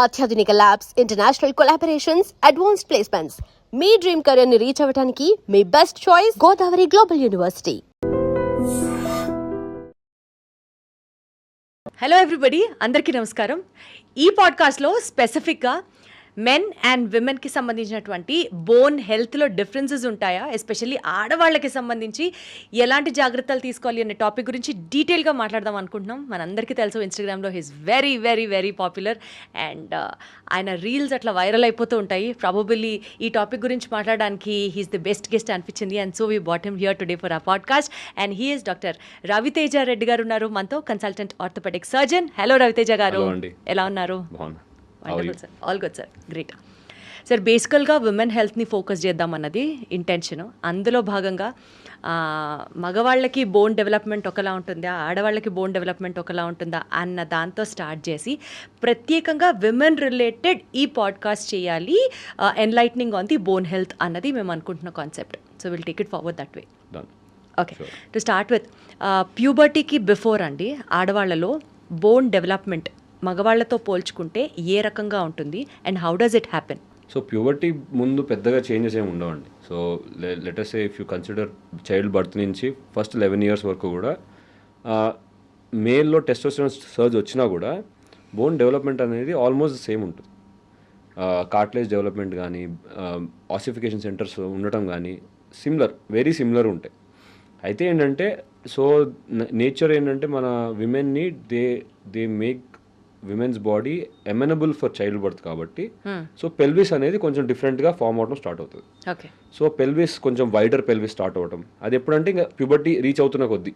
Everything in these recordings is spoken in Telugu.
అత్యాధునిక labs, international collaborations, advanced placements. మీ డ్రీమ్ కెరీర్ ని రీచ్ అవ్వడానికి మీ best choice Godavari global university. Hello everybody, అందరికీ నమస్కారం. ఈ పాడ్కాస్ట్లో స్పెసిఫిక్గా మెన్ అండ్ విమెన్కి సంబంధించినటువంటి బోన్ హెల్త్లో డిఫరెన్సెస్ ఉంటాయా, ఎస్పెషల్లీ ఆడవాళ్ళకి సంబంధించి ఎలాంటి జాగ్రత్తలు తీసుకోవాలి అనే టాపిక్ గురించి డీటెయిల్గా మాట్లాడదాం అనుకుంటున్నాం. మనందరికీ తెలుసు, ఇన్స్టాగ్రామ్లో he's very very very popular and ఆయన రీల్స్ అట్లా వైరల్ అయిపోతూ ఉంటాయి. ప్రాబబిలీ ఈ టాపిక్ గురించి మాట్లాడడానికి హీస్ ది బెస్ట్ గెస్ట్ అనిపించింది. And so we bought him here today for a podcast. And he is doctor Raviteja Reddy గారు ఉన్నారు మనతో, consultant orthopaedic surgeon. Hello Raviteja గారు, ఎలా ఉన్నారు? Wonderful sir, all good sir, great sir. బేసికల్గా విమెన్ హెల్త్ని ఫోకస్ చేద్దామన్నది ఇంటెన్షన్. అందులో భాగంగా మగవాళ్ళకి బోన్ డెవలప్మెంట్ ఒకలా ఉంటుందా, ఆడవాళ్ళకి బోన్ డెవలప్మెంట్ ఒకలా ఉంటుందా అన్న దాంతో స్టార్ట్ చేసి ప్రత్యేకంగా విమెన్ రిలేటెడ్ ఈ పాడ్కాస్ట్ చేయాలి, enlightening on the bone health అన్నది మేము అనుకుంటున్న concept. So will take it forward that way. Okay, to start with ప్యూబర్టీకి బిఫోర్ అండి, ఆడవాళ్ళలో బోన్ డెవలప్మెంట్ మగవాళ్లతో పోల్చుకుంటే ఏ రకంగా ఉంటుంది and how does it happen? So puberty ముందు పెద్దగా చేంజెస్ ఏమి ఉండవండి. So letters if you consider child birth నుంచి ఫస్ట్ 11 years వరకు కూడా మేల్లో టెస్టోస్టెరాన్ సర్జ్ వచ్చినా కూడా బోన్ డెవలప్మెంట్ అనేది ఆల్మోస్ట్ సేమ్ ఉంటుంది. కార్టిలేజ్ డెవలప్మెంట్ కానీ ఆసిఫికేషన్ సెంటర్స్ ఉండటం కానీ వెరీ సిమిలర్ ఉంటాయి. అయితే ఏంటంటే, సో నేచర్ ఏంటంటే మన విమెన్ని they make women's body amenable for child birth కాబట్టి సో పెల్విస్ అనేది కొంచెం డిఫరెంట్గా ఫామ్ అవడం స్టార్ట్ అవుతుంది. సో పెల్విస్ కొంచెం వైడర్ పెల్విస్ స్టార్ట్ అవడం, అది ఎప్పుడంటే ఇంకా ప్యూబర్టీ రీచ్ అవుతున్న కొద్దీ.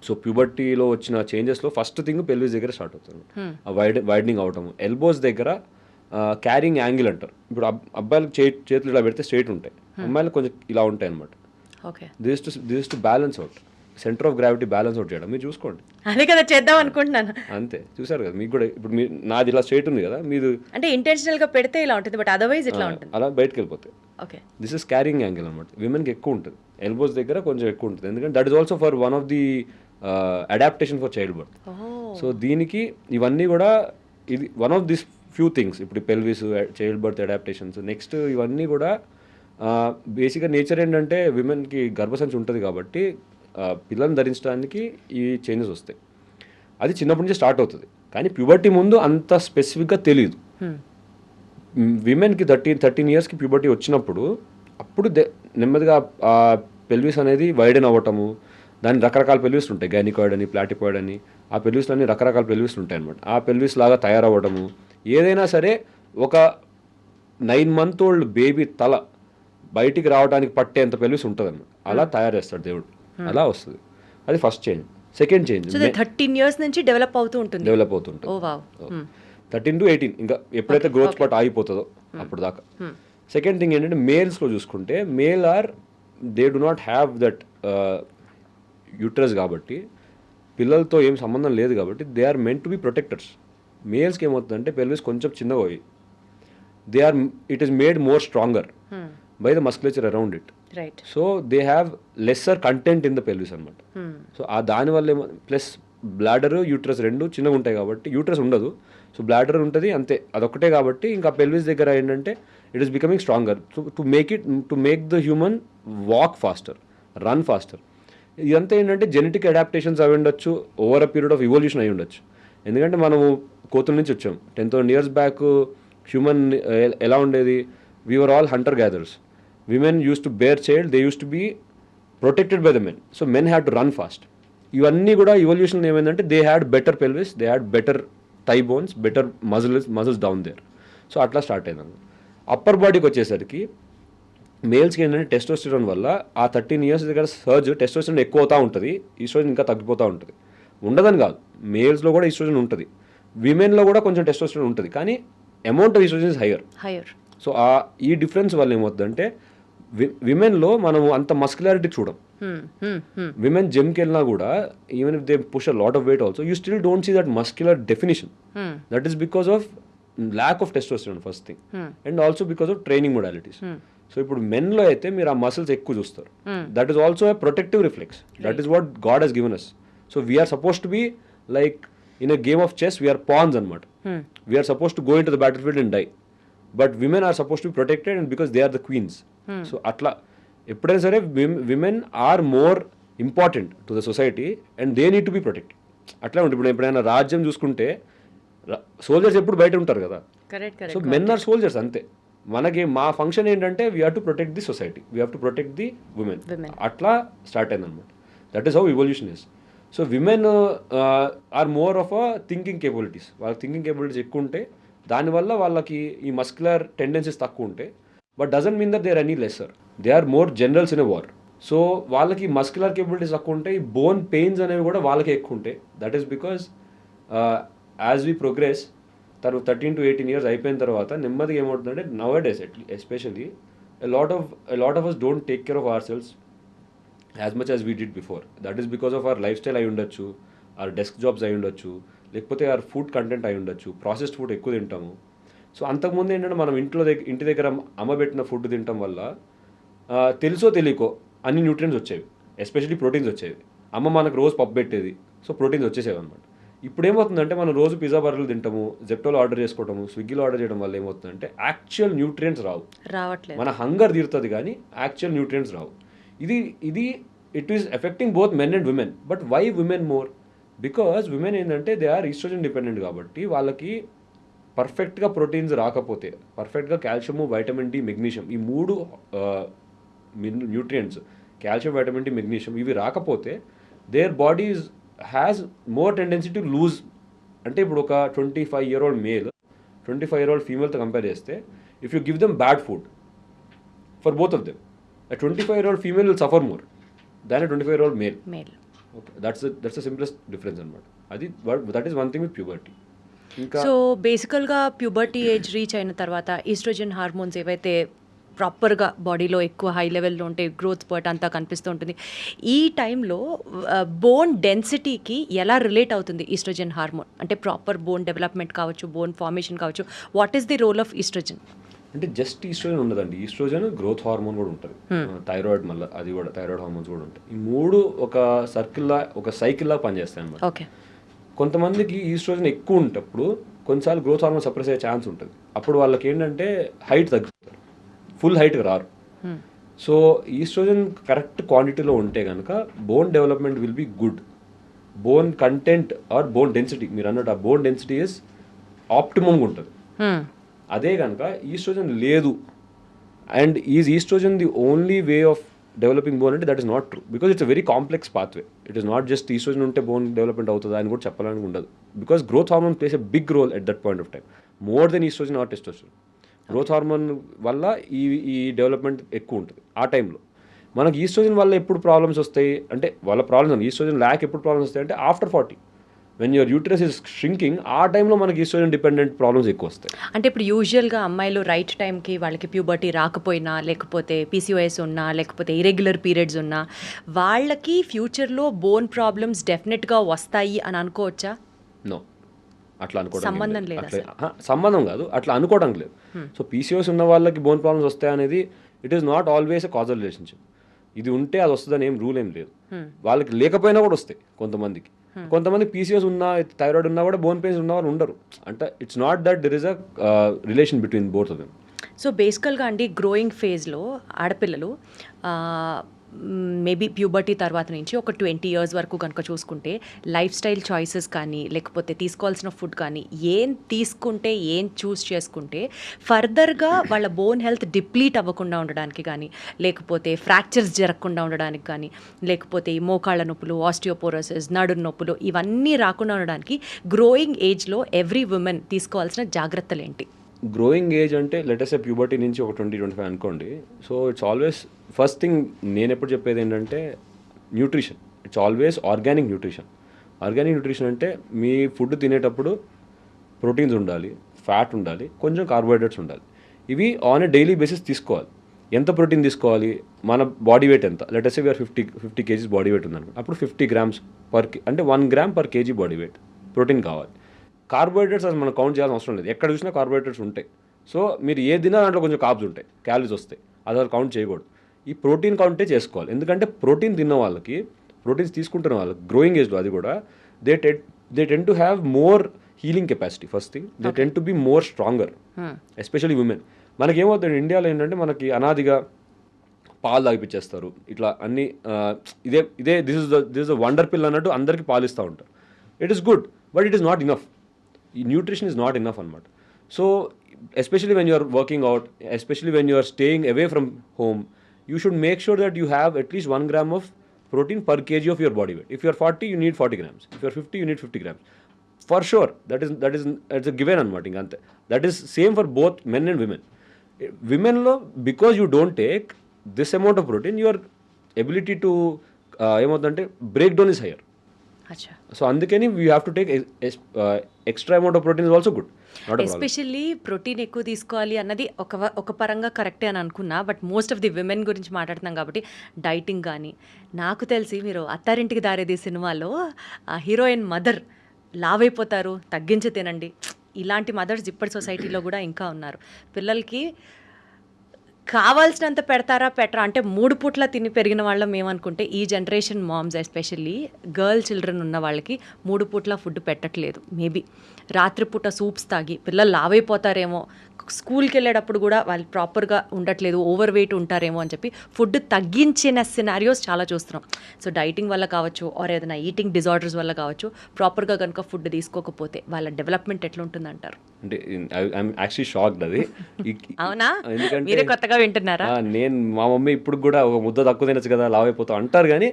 సో ప్యూబర్టీలో వచ్చిన చేంజెస్లో ఫస్ట్ థింగ్ పెల్విస్ దగ్గర స్టార్ట్ అవుతుంది, వైడనింగ్ అవటం. ఎల్బోస్ దగ్గర క్యారింగ్ యాంగిల్ అంటారు. ఇప్పుడు అబ్బాయిలకు చేతులు ఇలా పెడితే స్ట్రైట్ ఉంటాయి, అమ్మాయిలకు కొంచెం ఇలా ఉంటాయి అనమాట. This to balance out, centre of gravity balance out చేయడం. మీరు చూసుకోండి, అదే కదా చేద్దాం అనుకుంటున్నాను. అంతే, చూసారు కదా మీకు కూడా. ఇప్పుడు నాది ఇలా స్ట్రైట్ ఉంది కదా, మీరు అంటే ఇంటెన్షనల్ గా పెడితే ఇలా ఉంటుంది, బట్ అదర్వైజ్ ఇట్లా ఉంటుంది, అలా బయటకు వెళ్ళిపోతాయి. Okay, this is carrying angle అనమాట. విమెన్కి ఎక్కువ ఉంటుంది, ఎల్బోస్ దగ్గర కొంచెం ఎక్కువ ఉంటుంది, ఎందుకంటే that is also for one of the adaptation for child birth. So దీనికి ఇవన్నీ కూడా ఇది one of this few things. ఇప్పుడు pelvis, child birth adaptations, next ఇవన్నీ కూడా బేసిక్గా నేచర్ ఏంటంటే విమెన్కి గర్భసంచి ఉంటుంది కాబట్టి పిల్లల్ని ధరించడానికి ఈ చేంజెస్ వస్తాయి. అది చిన్నప్పటి నుంచి స్టార్ట్ అవుతుంది, కానీ ముందు అంత స్పెసిఫిక్గా తెలియదు. విమెన్కి 13 yearsకి ప్యూబర్టీ వచ్చినప్పుడు అప్పుడు నెమ్మదిగా ఆ పెల్విస్ అనేది వైడెన్ అవ్వటము. దాని రకరకాల పెల్విస్ ఉంటాయి, గైనికాయిడ్ అని, ప్లాటిపాయిడ్ అని. ఆ పెల్విస్లన్నీ రకరకాల పెల్విస్లు ఉంటాయి అనమాట. ఆ పెల్విస్ లాగా తయారవ్వడము, ఏదైనా సరే ఒక 9 month old బేబీ తల బయటికి రావడానికి పట్టేంత పెల్విస్ ఉంటుంది అనమాట. అలా తయారు చేస్తాడు దేవుడు, అలా వస్తుంది. అది first change. Second change 13 years నుంచి డెవలప్ అవుతూ ఉంటుంది. 13 to 18 ఇంకా ఎప్పుడైతే గ్రోత్ స్పాట్ ఆగిపోతుందో అప్పుడు దాకా. సెకండ్ థింగ్ ఏంటంటే, మేల్స్లో చూసుకుంటే they do not have that uterus కాబట్టి, పిల్లలతో ఏం సంబంధం లేదు కాబట్టి they are meant to be protectors. మేల్స్కి ఏమవుతుందంటే పెల్విస్ కొంచెం చిన్నగా పోయి it is made more stronger by the musculature around it. Right. So they have lesser content in the pelvis అనమాట. సో ఆ దానివల్ల ప్లస్ బ్లాడర్, యూట్రస్ రెండు చిన్నగా ఉంటాయి కాబట్టి, యూట్రస్ ఉండదు, సో బ్లాడర్ ఉంటుంది అంతే, అదొక్కటే కాబట్టి ఇంకా పెల్విస్ దగ్గర ఏంటంటే it is becoming stronger to make the human walk faster, run faster. ఇదంతా ఏంటంటే జెనెటిక్ అడాప్టేషన్స్ అవి ఉండొచ్చు, over a period of evolution అయి ఉండొచ్చు. ఎందుకంటే మనము కోతుల నుంచి వచ్చాం. 10,000 years బ్యాక్ హ్యూమన్ ఎలా ఉండేది? We were all hunter-gatherers. Women used to bear child, they used to be protected by the men. So men had to run fast. ఇవన్నీ కూడా ఇవల్యూషన్ ఏమైందంటే they had better pelvis, they had better thigh bones, better muscles down there. So అట్లా స్టార్ట్ అయింది. అప్పర్ బాడీకి వచ్చేసరికి మేల్స్కి ఏంటంటే టెస్టోస్టెరాన్ వల్ల ఆ 13 years దగ్గర సర్జ్ టెస్టోస్టెరాన్ ఎక్కువ అవుతూ ఉంటుంది, ఈస్ట్రోజన్ ఇంకా తగ్గిపోతూ ఉంటుంది. ఉండదని కాదు, మేల్స్లో కూడా ఈస్ట్రోజన్ ఉంటుంది, విమెన్లో కూడా కొంచెం టెస్టోస్టెరాన్ ఉంటుంది, కానీ amount of estrogen is higher. So ఈ డిఫరెన్స్ వల్ల ఏమవుతుందంటే విమెన్లో మనం అంత మస్కులారిటీ చూడం. విమెన్ జిమ్కి వెళ్ళినా కూడా even if they push a lot of weight also you still don't see that muscular definition. That is because of lack of testosterone first thing, and also because of training modalities. So ఇప్పుడు మెన్లో అయితే మీరు ఆ మసిల్స్ ఎక్కువ చూస్తారు. That is also a protective reflex. That is what God he's given us. So we're supposed to be like in a game of chess we're pans అనమాట. We're supposed to go in to the battle field and die, but women are supposed to be protected and because they are the queens. So అట్లా ఎప్పుడైనా సరే women are more important to the society and they need to be protected. అట్లా ఉంటుంది. ఇప్పుడు ఎప్పుడైనా రాజ్యం చూసుకుంటే సోల్జర్స్ ఎప్పుడు బయట ఉంటారు కదా, సో మెన్ ఆర్ సోల్జర్స్ అంతే. మనకి మా ఫంక్షన్ ఏంటంటే we have to protect the society, we have to protect the women. అట్లా స్టార్ట్ అయింది అనమాట. That is how evolution is. So women are more of a thinking capabilities. వాళ్ళకి థింకింగ్ కేపబిలిటీస్ ఎక్కువ ఉంటాయి, దానివల్ల వాళ్ళకి ఈ మస్కులర్ టెండెన్సీస్ తక్కువ ఉంటాయి. But doesn't mean that they are any lesser, they are more generals in a war. So వాళ్ళకి మస్కులర్ కేపబిలిటీస్ తక్కువ ఉంటాయి, బోన్ పెయిన్స్ అనేవి కూడా వాళ్ళకి ఎక్కువ ఉంటాయి. That is because as we progress 13 to 18 years అయిపోయిన తర్వాత నెమ్మదిగా ఏమవుతుందంటే now days especially a lot of us don't take care of ourselves as much as we did before. That is because of our lifestyle అయి ఉండొచ్చు, our desk jobs అయి ఉండొచ్చు, లేకపోతే our food content అయి ఉండొచ్చు, ప్రాసెస్డ్ ఫుడ్ ఎక్కువ తింటాము. సో అంతకుముందు ఏంటంటే మనం ఇంటి దగ్గర అమ్మబెట్టిన ఫుడ్ తినటం వల్ల తెలుసో తెలియకో అన్ని న్యూట్రియంట్స్ వచ్చేవి, ఎస్పెషల్లీ ప్రోటీన్స్ వచ్చేవి. అమ్మ మనకు రోజు పప్పు పెట్టేది, సో ప్రోటీన్స్ వచ్చేసేవి అనమాట. ఇప్పుడు ఏమవుతుందంటే మనం రోజు పిజ్జా బర్గర్లు తింటాము, జెప్టోలో ఆర్డర్ చేసుకోవటము, స్విగ్గీలో ఆర్డర్ చేయడం వల్ల ఏమవుతుందంటే యాక్చువల్ న్యూట్రియంట్స్ రావట్లేదు. మన హంగర్ తీరుతుంది కానీ యాక్చువల్ న్యూట్రియంట్స్ రావు. ఇది it is affecting both men and women. But why women more? Because women ఏంటంటే దే ఆర్ ఈస్ట్రోజన్ డిపెండెంట్ కాబట్టి వాళ్ళకి పర్ఫెక్ట్గా ప్రోటీన్స్ రాకపోతే, పర్ఫెక్ట్గా కాల్షియము, వైటమిన్ డి, మెగ్నీషియం, ఈ 3 nutrients calcium, vitamin D, magnesium ఇవి రాకపోతే their bodies has more tendency to lose. అంటే ఇప్పుడు ఒక 25-year-old మేల్ 25-year-old ఫీమేల్తో కంపేర్ చేస్తే if you give them bad food for both of them, a 25-year-old female will suffer more than a 25-year-old male. Okay, that's the simplest difference అనమాట. అది that is one thing with puberty. So బేసికల్గా ప్యూబర్టీ ఏజ్ రీచ్ అయిన తర్వాత ఈస్ట్రోజన్ హార్మోన్స్ ఏవైతే ప్రాపర్గా బాడీలో ఎక్కువ హై లెవెల్లో ఉంటే గ్రోత్ స్పర్ట్ అంతా కనిపిస్తూ ఉంటుంది. ఈ టైంలో బోన్ డెన్సిటీకి ఎలా రిలేట్ అవుతుంది ఈస్ట్రోజన్ హార్మోన్? అంటే ప్రాపర్ బోన్ డెవలప్మెంట్ కావచ్చు, బోన్ ఫార్మేషన్ కావచ్చు, what is the role of estrogen? అంటే జస్ట్ ఈస్ట్రోజన్ ఉండదండి, ఈస్ట్రోజన్ గ్రోత్ హార్మోన్ కూడా ఉంటుంది, థైరాయిడ్, మళ్ళీ అది కూడా థైరాయిడ్ హార్మోన్స్ కూడా ఉంటాయి. ఈ 3 ఒక సైకిల్లా పనిచేస్తాయి అన్నమాట. ఓకే. కొంతమందికి ఈస్ట్రోజన్ ఎక్కువ ఉంటప్పుడు కొన్నిసార్లు గ్రోత్ హార్మోన్ సప్రెస్ అయ్యే ఛాన్స్ ఉంటుంది. అప్పుడు వాళ్ళకి ఏంటంటే హైట్ తగ్గుతారు, ఫుల్ హైట్కి రారు. సో ఈస్ట్రోజన్ కరెక్ట్ క్వాంటిటీలో ఉంటే కనుక bone development will be good. Bone content or bone density, మీరు అన్నట్టు ఆ బోన్ డెన్సిటీ ఇస్ ఆప్టిమమ్గా ఉంటుంది. అదే కనుక ఈస్ట్రోజన్ లేదు and is oestrogen the only way of developing bone అంటే that is not true. Because it's a very complex pathway. It is not just oestrogen ఉంటే బోన్ డెవలప్మెంట్ అవుతుంది అని కూడా చెప్పడానికి ఉండదు. Because growth hormone plays a big role at that point of time, more than oestrogen or testosterone. Growth hormone వల్ల ఈ డెవలప్మెంట్ ఎక్కువ ఉంటుంది ఆ టైంలో. మనకి ఈస్ట్రోజన్ వల్ల ఎప్పుడు ప్రాబ్లమ్స్ వస్తాయి అంటే వాళ్ళ ప్రాబ్లమ్స్, ఈస్ట్రోజన్ ల్యాక్ ఎప్పుడు ప్రాబ్లమ్స్ వస్తాయి అంటే after 40, when your uterus is shrinking, ఆ టైంలో మనకి ఈస్ట్రోజన్ డిపెండెంట్ ప్రాబ్లమ్స్ ఎక్కువ వస్తాయి. అంటే ఇప్పుడు యూజువల్గా అమ్మాయిలు రైట్ టైంకి వాళ్ళకి ప్యూబర్టీ రాకపోయినా, లేకపోతే పీసీఓఎస్ ఉన్నా, లేకపోతే ఇరెగ్యులర్ పీరియడ్స్ ఉన్నా, వాళ్ళకి ఫ్యూచర్లో బోన్ ప్రాబ్లమ్స్ డెఫినెట్గా వస్తాయి అని అనుకోవచ్చా? నో, అట్లా అనుకోవడం సంబంధం లేదు. సంబంధం కాదు, అట్లా అనుకోవడం లేదు. సో పీసీఓఎస్ ఉన్న వాళ్ళకి బోన్ ప్రాబ్లమ్స్ వస్తాయి అనేది it is not always a Kajal relationship. ఇది ఉంటే అది వస్తుందని ఏం రూల్ ఏం లేదు. వాళ్ళకి లేకపోయినా కూడా వస్తాయి కొంతమందికి. కొంతమంది పీసీఓఎస్ ఉన్నా, థైరాయిడ్ ఉన్నా కూడా బోన్ పెయిన్స్ ఉన్న వాళ్ళు ఉండరు. అంటే it's not that there is a relation between both of them. So బేసికల్గా అండి గ్రోయింగ్ ఫేజ్లో ఆడపిల్లలు మేబీ ప్యూబర్టీ తర్వాత నుంచి ఒక 20 years వరకు కనుక చూసుకుంటే లైఫ్ స్టైల్ చాయిసెస్ కానీ, లేకపోతే తీసుకోవాల్సిన ఫుడ్ కానీ, ఏం తీసుకుంటే, ఏం చూస్ చేసుకుంటే ఫర్దర్గా వాళ్ళ బోన్ హెల్త్ డిప్లీట్ అవ్వకుండా ఉండడానికి కానీ, లేకపోతే ఫ్రాక్చర్స్ జరగకుండా ఉండడానికి కానీ, లేకపోతే ఈ మోకాళ్ళ నొప్పులు, ఆస్టియోపోరోసిస్, నడు నొప్పులు ఇవన్నీ రాకుండా ఉండడానికి గ్రోయింగ్ ఏజ్లో ఎవ్రీ ఉమెన్ తీసుకోవాల్సిన జాగ్రత్తలు ఏంటి? గ్రోయింగ్ ఏజ్ అంటే లెటెస్ ఏ ప్యూబర్టీ నుంచి ఒక 20-25 అనుకోండి. So it's always first thing నేను ఎప్పుడు చెప్పేది ఏంటంటే nutrition. It's always organic nutrition. Organic nutrition అంటే మీ ఫుడ్ తినేటప్పుడు ప్రోటీన్స్ ఉండాలి, ఫ్యాట్ ఉండాలి, కొంచెం కార్బోహైడ్రేట్స్ ఉండాలి. ఇవి ఆన్ ఏ డైలీ బేసిస్ తీసుకోవాలి. ఎంత ప్రోటీన్ తీసుకోవాలి? మన బాడీ వెయిట్ ఎంత? Let's a we're 50 kgs body weight ఉందనుకో, అప్పుడు 50 grams అంటే 1 gram per kg body weight protein కావాలి. కార్బోహైడ్రేట్స్ అసలు మనం కౌంట్ చేయాల్సిన అవసరం లేదు, ఎక్కడ చూసినా కార్బోహైడ్రేట్స్ ఉంటాయి. సో మీరు ఏ తిన్నా దాంట్లో కొంచెం కార్బ్స్ ఉంటాయి, క్యాలరీస్ వస్తాయి, అది అసలు కౌంట్ చేయకూడదు. ఈ ప్రోటీన్ కౌంటే చేసుకోవాలి. ఎందుకంటే ప్రోటీన్ తిన్న వాళ్ళకి, ప్రోటీన్స్ తీసుకుంటున్న వాళ్ళకి గ్రోయింగ్ ఏజ్లో అది కూడా they tend to have more healing capacity. First thing, they tend to be more stronger, especially women. మనకి ఏమవుతుంది ఇండియాలో ఏంటంటే మనకి అనాదిగా పాలు తాగిపించేస్తారు ఇట్లా అన్ని దిస్ ఇస్ ద వండర్ పిల్ అన్నట్టు అందరికీ పాలిస్తూ ఉంటారు. It is good but it is not enough. ఈ న్యూట్రిషన్ ఈస్ నాట్ ఇనఫ్ అనమాట. So especially when you are working out, especially when you are staying away from home, you should make sure that you have at least 1 gram of protein per kg of your body weight. If you are 40, you need 40 grams. If you are 50, you need 50 grams. For sure, that's a given anamata inga ante. That is same for both men and women. Women lo, because you don't take this amount of protein, your ability to emotante breakdown is higher. అచ్చా. So అందుకని we have to take extra amount of protein is also good. Especially protein ఎక్కువ తీసుకోవాలి అన్నది ఒక పరంగా కరెక్టే అని అనుకున్నా, but most of the women గురించి మాట్లాడుతున్నాం కాబట్టి డైటింగ్ కానీ, నాకు తెలిసి మీరు అత్తారింటికి దారేది సినిమాలో హీరోయిన్ మదర్ లావ్ అయిపోతారు, తగ్గించి తినండి, ఇలాంటి మదర్స్ ఇప్పటి సొసైటీలో కూడా ఇంకా ఉన్నారు. పిల్లలకి కావాల్సినంత పెడతారా పెట్టరా అంటే 3 పూట్ల తిని పెరిగిన వాళ్ళం ఏమనుకుంటే, ఈ generation moms especially girl children ఉన్న వాళ్ళకి 3 పూట్ల ఫుడ్ పెట్టట్లేదు. మేబీ రాత్రిపూట సూప్స్ తాగి పిల్లలు లావైపోతారేమో, స్కూల్కి వెళ్ళేటప్పుడు కూడా వాళ్ళు ప్రాపర్గా ఉండట్లేదు, ఓవర్ వెయిట్ ఉంటారేమో అని చెప్పి ఫుడ్ తగ్గించిన సినారియోస్ చాలా చూస్తున్నాం. సో డైటింగ్ వల్ల కావచ్చు, ఆర్ ఏదైనా ఈటింగ్ డిజార్డర్స్ వల్ల కావచ్చు, ప్రాపర్గా కనుక ఫుడ్ తీసుకోకపోతే వాళ్ళ డెవలప్మెంట్ ఎట్లుంటుంది అంటారు? అంటే ఐఎమ్ యాక్చువల్లీ షాక్డ్ అది. అవునా? మీరే కొత్తగా వింటున్నారా? నేను మా మమ్మీ ఇప్పుడు కూడా ఒక ముద్ద తక్కువ తినచ్చు కదా లావ్ అయిపోతాం అంటారు కానీ,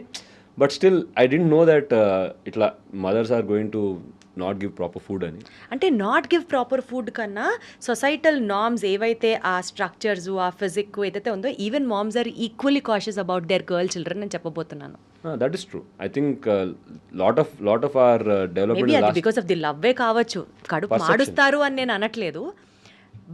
but still I don't know that ఇట్లా mothers are going to not give proper food అని. అంటే నాట్ గివ్ ప్రాపర్ ఫుడ్ కన్నా సొసైటల్ నార్మ్స్ ఏవైతే ఆ స్ట్రక్చర్స్ ఆ ఫిజిక్ ఏదైతే ఉందో, even moms are equally cautious about their girl children అని చెప్పబోతున్నాను. That is true. I think lot of our development because of the లవ్వే కావచ్చు, కడుపు మాడుస్తారు అని నేను అనట్లేదు.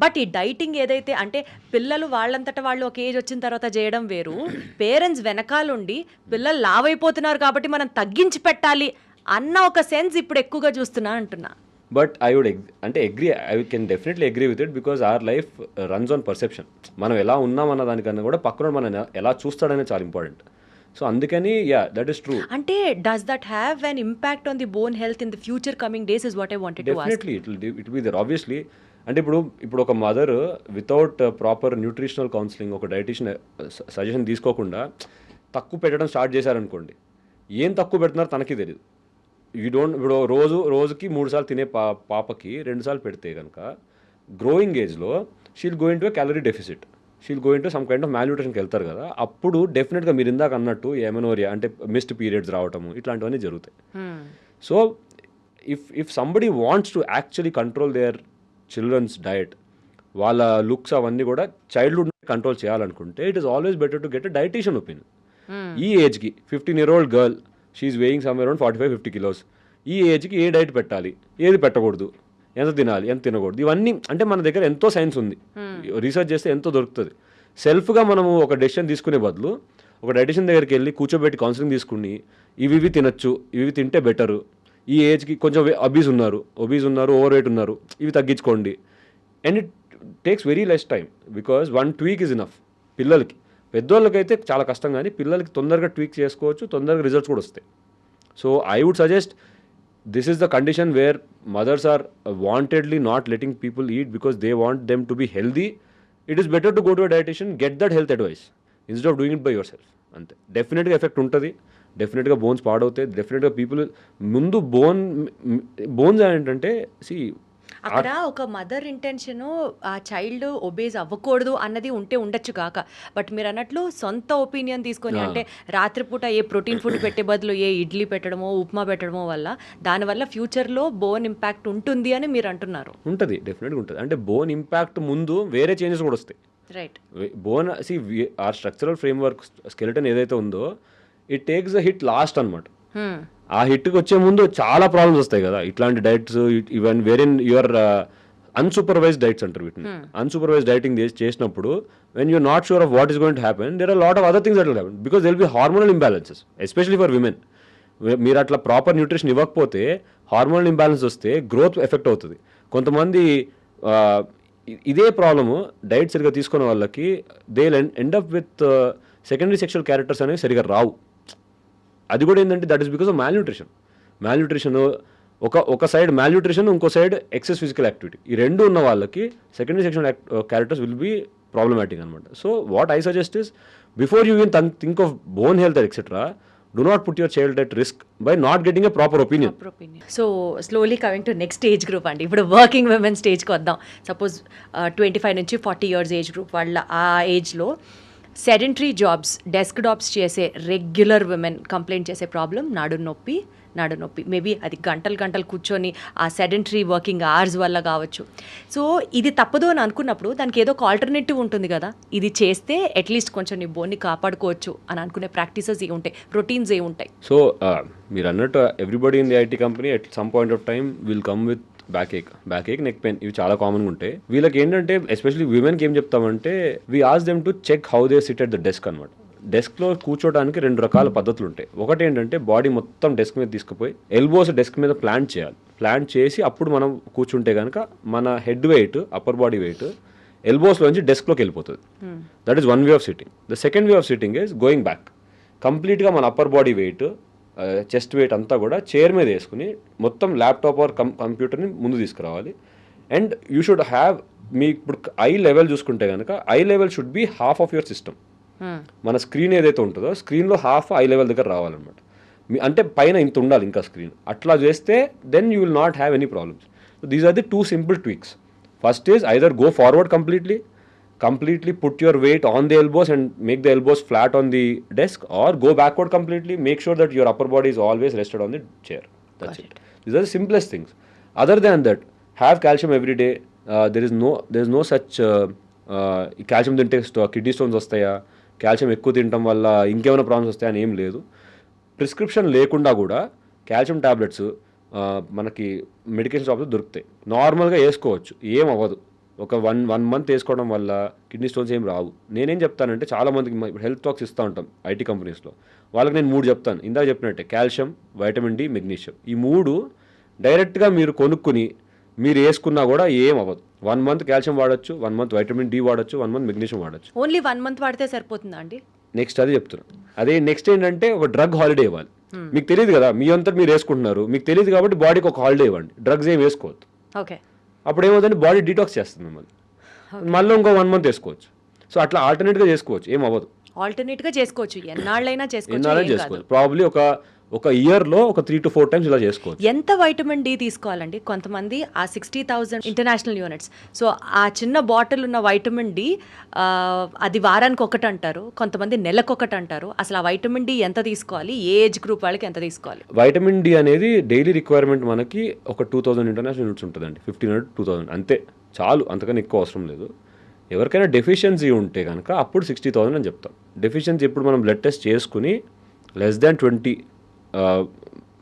బట్ ఈ డైటింగ్ ఏదైతే అంటే పిల్లలు వాళ్ళంతటా వాళ్ళు ఒక ఏజ్ వచ్చిన తర్వాత చేయడం వేరు, పేరెంట్స్ వెనకాలండి పిల్లలు లావైపోతున్నారు కాబట్టి మనం తగ్గించి పెట్టాలి అన్న ఒక సెన్స్ ఇప్పుడు ఎక్కువగా చూస్తున్నా అంటున్నా. But I would I can definitely agree with it, because our life runs on perception. మనం ఎలా ఉన్నాం అన్న దానికన్నా కూడా పక్కన మనం ఎలా చూస్తాడనేది చాలా ఇంపార్టెంట్. సో అందుకని దట్ ఈస్ ట్రూ. అంటే does that have an impact on the bone health in the future coming days is what I wanted to ask. Definitely it be there obviously. అంటే ఇప్పుడు ఒక mother without proper nutritional counselling, ఒక డైటీషియన్ సజెషన్ తీసుకోకుండా తక్కువ పెట్టడం స్టార్ట్ చేశారనుకోండి, ఏం తక్కువ పెడుతున్నారో తనకి తెలియదు. ఇప్పుడు రోజుకి 3 సార్లు తినే పాపకి 2 సార్లు పెడితే కనుక గ్రోయింగ్ ఏజ్లో she'll going to calorie deficit, she'll going to some kind of మ్యాల్న్యూట్రిషన్కి వెళ్తారు కదా. అప్పుడు డెఫినెట్గా మీరు ఇందాక అన్నట్టు ఎమెనోరియా అంటే మిస్డ్ పీరియడ్స్ రావటము ఇట్లాంటివన్నీ జరుగుతాయి. So if somebody wants to actually control their childrens diet, వాళ్ళ లుక్స్ అవన్నీ కూడా చైల్డ్హుడ్ కంట్రోల్ చేయాలనుకుంటే it is always better to get a dietician opinion. ఈ ఏజ్కి 15-year-old girl, she's weighing somewhere around 45-50 kilos. ఈ ఏజ్కి ఏ డైట్ పెట్టాలి, ఏది పెట్టకూడదు, ఎంత తినాలి, ఎంత తినకూడదు, ఇవన్నీ అంటే మన దగ్గర ఎంతో సైన్స్ ఉంది, రీసెర్చ్ చేస్తే ఎంతో దొరుకుతుంది. సెల్ఫ్గా మనము ఒక డెసిషన్ తీసుకునే బదులు ఒక డైటిషియన్ దగ్గరికి వెళ్ళి కూర్చోబెట్టి కౌన్సిలింగ్ తీసుకుని ఇవి తినచ్చు, ఇవి తింటే బెటరు, ఈ ఏజ్కి కొంచెం ఒబీస్ ఉన్నారు, ఓవర్ వెయిట్ ఉన్నారు, ఇవి తగ్గించుకోండి. And it takes very less time because 1 tweak is enough. పిల్లలకి, పెద్దోళ్ళకైతే చాలా కష్టం, కానీ పిల్లలకి తొందరగా ట్వీక్ చేసుకోవచ్చు, తొందరగా రిజల్ట్స్ కూడా వస్తాయి. So I would suggest this is the condition where mothers are wantedly not letting people eat because they want them to be healthy. It is better to go to a dietician, get that health advice instead of doing it by your self. అంతే. డెఫినెట్గా ఎఫెక్ట్ ఉంటుంది, డెఫినెట్గా బోన్స్ పాడవుతాయి, డెఫినెట్గా పీపుల్ ముందు బోన్స్ ఏంటంటే అక్కడ ఒక మదర్ ఇంటెన్షన్ ఆ చైల్డ్ ఒబేజ్ అవ్వకూడదు అన్నది ఉండొచ్చు కాక, బట్ మీరు అన్నట్లు సొంత ఒపీనియన్ తీసుకొని అంటే రాత్రిపూట ఏ ప్రోటీన్ ఫుడ్ పెట్టే బదులు ఏ ఇడ్లీ పెట్టడమో ఉప్మా పెట్టడమో వల్ల దానివల్ల ఫ్యూచర్లో బోన్ ఇంపాక్ట్ ఉంటుంది అని మీరు అంటున్నారు. ఉంటుంది, డెఫినెట్గా ఉంటుంది. అంటే బోన్ ఇంపాక్ట్ ముందు వేరే చేంజెస్ కూడా వస్తాయి. రైట్. బోన్ ఆ స్ట్రక్చరల్ ఫ్రేమ్వర్క్ స్కెలిటన్ ఏదైతే ఉందో it takes a hit last అనమాట. ఆ హిట్కి వచ్చే ముందు చాలా ప్రాబ్లమ్స్ వస్తాయి కదా, ఇట్లాంటి diets even wherein your unsupervised diets అంటారు వీటిని. అన్సూపర్వైజ్డ్ డైటింగ్ చేసినప్పుడు when you're not sure of what is going to happen, there are lot of other things that will happen because there will be hormonal imbalances especially for women. మీరు అట్లా ప్రాపర్ న్యూట్రిషన్ ఇవ్వకపోతే హార్మోనల్ ఇంబ్యాలెన్స్ వస్తే గ్రోత్ ఎఫెక్ట్ అవుతుంది. కొంతమంది ఇదే ప్రాబ్లము డైట్ సరిగ్గా తీసుకునే వాళ్ళకి they end up with secondary sexual characters అనేవి సరిగ్గా రావు. అది కూడా ఏంటంటే దట్ ఈస్ బికాస్ ఆఫ్ మ్యాల్న్యూట్రిషన్. ఒక సైడ్ మ్యాల్న్యూట్రిషన్, ఇంకో సైడ్ ఎక్సెస్ ఫిజికల్ యాక్టివిటీ, ఈ రెండు ఉన్న వాళ్ళకి secondary sexual characters will be problematic అనమాట. So what I suggest is, before you even think of bone health etcetera, do not put your child at risk by not getting a proper opinion. So slowly coming to next age group అండి. ఇప్పుడు వర్కింగ్ విమెన్ స్టేజ్కి వద్దాం. సపోజ్ 25 నుంచి 40 ఇయర్స్ ఏజ్ గ్రూప్ వాళ్ళ ఆ ఏజ్లో సెడెంటరీ జాబ్స్, డెస్క్ జాబ్స్ చేసే రెగ్యులర్ విమెన్ కంప్లైంట్ చేసే ప్రాబ్లం నాడు నొప్పి. మేబీ అది గంటలు కూర్చొని ఆ సెడెంటరీ వర్కింగ్ అవర్స్ వల్ల కావచ్చు. సో ఇది తప్పదు అని అనుకున్నప్పుడు దానికి ఏదో ఒక ఆల్టర్నేటివ్ ఉంటుంది కదా, ఇది చేస్తే అట్లీస్ట్ కొంచెం నీ బోన్ని కాపాడుకోవచ్చు అని అనుకునే ప్రాక్టీసెస్ ఏ ఉంటాయి, రొటీన్స్ ఏ ఉంటాయి? సో మీరు అన్నట్టు everybody in the IT company at some point of time will come with backache, neck pain, ఇవి చాలా కామన్గా ఉంటాయి. వీళ్ళకి ఏంటంటే ఎస్పెషల్లీ విమెన్కి ఏం చెప్తామంటే, we ask them to check how they sit at the desk అనమాట. డెస్క్లో కూర్చోడానికి 2 రకాల పద్ధతులు ఉంటాయి. ఒకటి ఏంటంటే బాడీ మొత్తం డెస్క్ మీద తీసుకుపోయి ఎల్బోస్ డెస్క్ మీద ప్లాంట్ చేయాలి. ప్లాంట్ చేసి అప్పుడు మనం కూర్చుంటే కనుక మన head weight, upper body weight ఎల్బోస్లోంచి డెస్క్లోకి వెళ్ళిపోతుంది. That is one way of sitting. The second way of sitting is going back. కంప్లీట్గా మన upper body weight, chest weight అంతా కూడా చైర్ మీద వేసుకుని మొత్తం ల్యాప్టాప్ ఆర్ కంప్యూటర్ని ముందు తీసుకురావాలి. అండ్ యూ షుడ్ హ్యావ్, మీ ఇప్పుడు ఐ లెవెల్ చూసుకుంటే కనుక I level should be half of your system. మన స్క్రీన్ ఏదైతే ఉంటుందో స్క్రీన్లో హాఫ్ ఐ లెవెల్ దగ్గర రావాలన్నమాట. అంటే పైన ఇంత ఉండాలి ఇంకా స్క్రీన్. అట్లా చేస్తే then you will not have any problems. So these are the 2 simple tweaks. First is either go forward completely put your weight on the elbows and make the elbows flat on the desk, or go backward completely, make sure that your upper body is always rested on the chair. That's it. These are the simplest things. Other than that, have calcium every day. There is no such calcium తింటే కిడ్నీ స్టోన్స్ వస్తాయా, కాల్షియం ఎక్కువ తినడం వల్ల ఇంకేమైనా ప్రాబ్లమ్స్ వస్తాయని ఏం లేదు. ప్రిస్క్రిప్షన్ లేకుండా కూడా కాల్షియం టాబ్లెట్స్ మనకి మెడికేషన్ షాప్లో దొరుకుతాయి. నార్మల్గా వేసుకోవచ్చు, ఏం అవ్వదు. ఒక వన్ మంత్ వేసుకోవడం వల్ల కిడ్నీ స్టోన్స్ ఏం రావు. నేనేం చెప్తానంటే, చాలామందికి ఇప్పుడు హెల్త్ టాక్స్ ఇస్తూ ఉంటాం ఐటీ కంపెనీస్లో, వాళ్ళకి నేను 3 చెప్తాను. ఇందాక చెప్పినట్టే కాల్షియం, వైటమిన్ డి, మెగ్నీషియం, ఈ 3 డైరెక్ట్గా మీరు కొనుక్కుని మీరు వేసుకున్నా కూడా ఏం అవ్వదు. 1 మంత్ కాల్షియం వాడచ్చు, 1 మంత్ వైటమిన్ డి వాడచ్చు, 1 మంత్ మెగ్నీషియం వాడచ్చు. ఓన్లీ 1 మంత్ వాడితే సరిపోతుందా అండి? నెక్స్ట్ అది చెప్తున్నాను. అదే నెక్స్ట్ ఏంటంటే ఒక డ్రగ్ హాలిడే ఇవ్వాలి. మీకు తెలియదు కదా, మీ అంతా మీరు వేసుకుంటున్నారు, మీకు తెలియదు కాబట్టి బాడీకి ఒక హాలిడే ఇవ్వండి. డ్రగ్స్ ఏం వేసుకోవద్దు. ఓకే. అప్పుడు ఏమవుతుందంటే బాడీ డీటాక్స్ చేస్తుంది మిమ్మల్ని. మళ్ళీ ఇంకో 1 మంత్ వేసుకోవచ్చు. సో అట్లా ఆల్టర్నేట్గా చేసుకోవచ్చు, ఏం అవ్వదు. ఆల్టర్నేట్గా చేసుకోవచ్చు, ఎన్నాళ్ళైనా చేసుకోవచ్చు. ప్రాబ్లీ ఒక ఇయర్లో ఒక 3 to 4 times ఇలా చేసుకోవచ్చు. ఎంత వైటమిన్ డి తీసుకోవాలండి? కొంతమంది ఆ 60,000 ఇంటర్నేషనల్ యూనిట్స్, సో ఆ చిన్న బాటిల్ ఉన్న వైటమిన్ డి అది వారానికి ఒకటి అంటారు, కొంతమంది నెలకొకటి అంటారు. అసలు ఆ వైటమిన్ డి ఎంత తీసుకోవాలి, ఏ ఏజ్ గ్రూప్ వాళ్ళకి ఎంత తీసుకోవాలి? వైటమిన్ డి అనేది డైలీ రిక్వైర్మెంట్ మనకి ఒక 2000 ఇంటర్నేషనల్ యూనిట్స్ ఉంటుందండి. 1500 2000 అంతే, చాలు, అంతకన్నా ఎక్కువ అవసరం లేదు. ఎవరికైనా డెఫిషియన్సీ ఉంటే కనుక అప్పుడు 60,000 అని చెప్తాం. డెఫిషియన్సీ ఇప్పుడు మనం బ్లడ్ టెస్ట్ చేసుకుని లెస్ దాన్ 20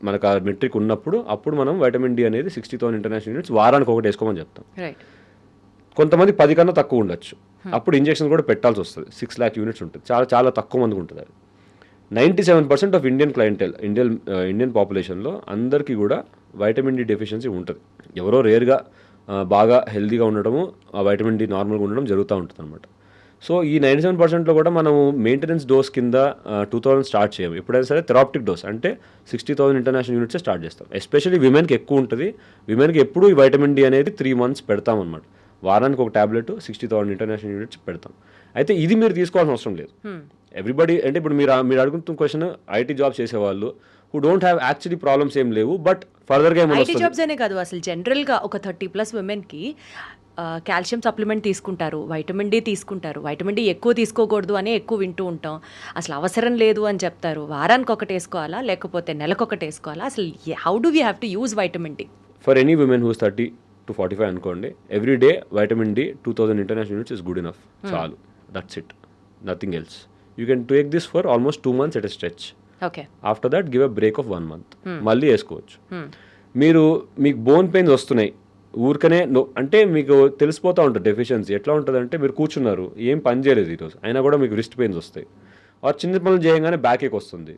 మనకు ఆ మెట్రిక్ ఉన్నప్పుడు అప్పుడు మనం వైటమిన్ డి అనేది 60,000 ఇంటర్నేషనల్ యూనిట్స్ వారానికి ఒకటి వేసుకోమని చెప్తాం. కొంతమంది 10 కన్నా తక్కువ ఉండొచ్చు, అప్పుడు ఇంజెక్షన్ కూడా పెట్టాల్సి వస్తుంది. 6 lakh యూనిట్స్ ఉంటుంది, చాలా తక్కువ మందికి ఉంటుంది. అది 97% ఆఫ్ ఇండియన్ క్లయింటెల్, ఇండియన్ పాపులేషన్లో అందరికీ కూడా వైటమిన్ డి డెఫిషియన్సీ ఉంటుంది. ఎవరో రేర్గా బాగా హెల్తీగా ఉండడము, ఆ వైటమిన్ డి నార్మల్గా ఉండడం జరుగుతూ ఉంటుంది అనమాట. సో ఈ 97%లో కూడా మనము మెయింటెనెన్స్ డోస్ కింద 2000 స్టార్ట్ చేయము. ఎప్పుడైనా సరే థెరాప్టిక్ డోస్ అంటే 60,000 ఇంటర్నేషనల్ యూనిట్సే స్టార్ట్ చేస్తాం. ఎస్పెషల్లీ విమెన్కి ఎక్కువ ఉంటుంది. విమెన్కి ఎప్పుడు ఈ వైటమిన్ డి అనేది 3 months పెడతాం అనమాట. వారానికి ఒక ట్యాబ్లెట్ 60,000 ఇంటర్నేషనల్ యూనిట్స్ పెడతాం. అయితే ఇది మీరు తీసుకోవాల్సిన అవసరం లేదు. ఎవ్రీబడి అంటే ఇప్పుడు మీరు అడుగుతున్న క్వశ్చన్ ఐటీ జాబ్ చేసేవాళ్ళు who don't have actually problems ఏం లేవు, బట్ ఫర్దర్గా ఏమైనా ఐటీ జాబ్స్ అనే కాదు, అసలు జనరల్గా ఒక 30+ ఉమెన్కి కాల్షియం సప్లిమెంట్ తీసుకుంటారు, వైటమిన్ డి తీసుకుంటారు. వైటమిన్ డి ఎక్కువ తీసుకోకూడదు అని ఎక్కువ వింటూ ఉంటాం. అసలు అవసరం లేదు అని చెప్తారు. వారానికి ఒకటి వేసుకోవాలా లేకపోతే నెలకొకటి వేసుకోవాలా? అసలు how do we have to use vitamin D? For any women who's 30 to 45 అనుకోండి, every day vitamin D 2000 international units is good enough. చాలు, that's it, nothing else. You can take this for almost 2 months at a stretch. Okay. After that give a break of 1 month, మళ్ళీ వేసుకోవచ్చు. మీకు బోన్ పెయిన్స్ వస్తున్నాయి ఊరికనే అంటే మీకు తెలిసిపోతూ ఉంటుంది డెఫిషియన్సీ. ఎట్లా ఉంటుంది అంటే మీరు కూర్చున్నారు, ఏం పని చేయలేదు ఈరోజు, అయినా కూడా మీకు రిస్ట్ పెయిన్స్ వస్తాయి. ఆర్ చిన్న పనులు చేయగానే బ్యాక్ ఏక్ వస్తుంది.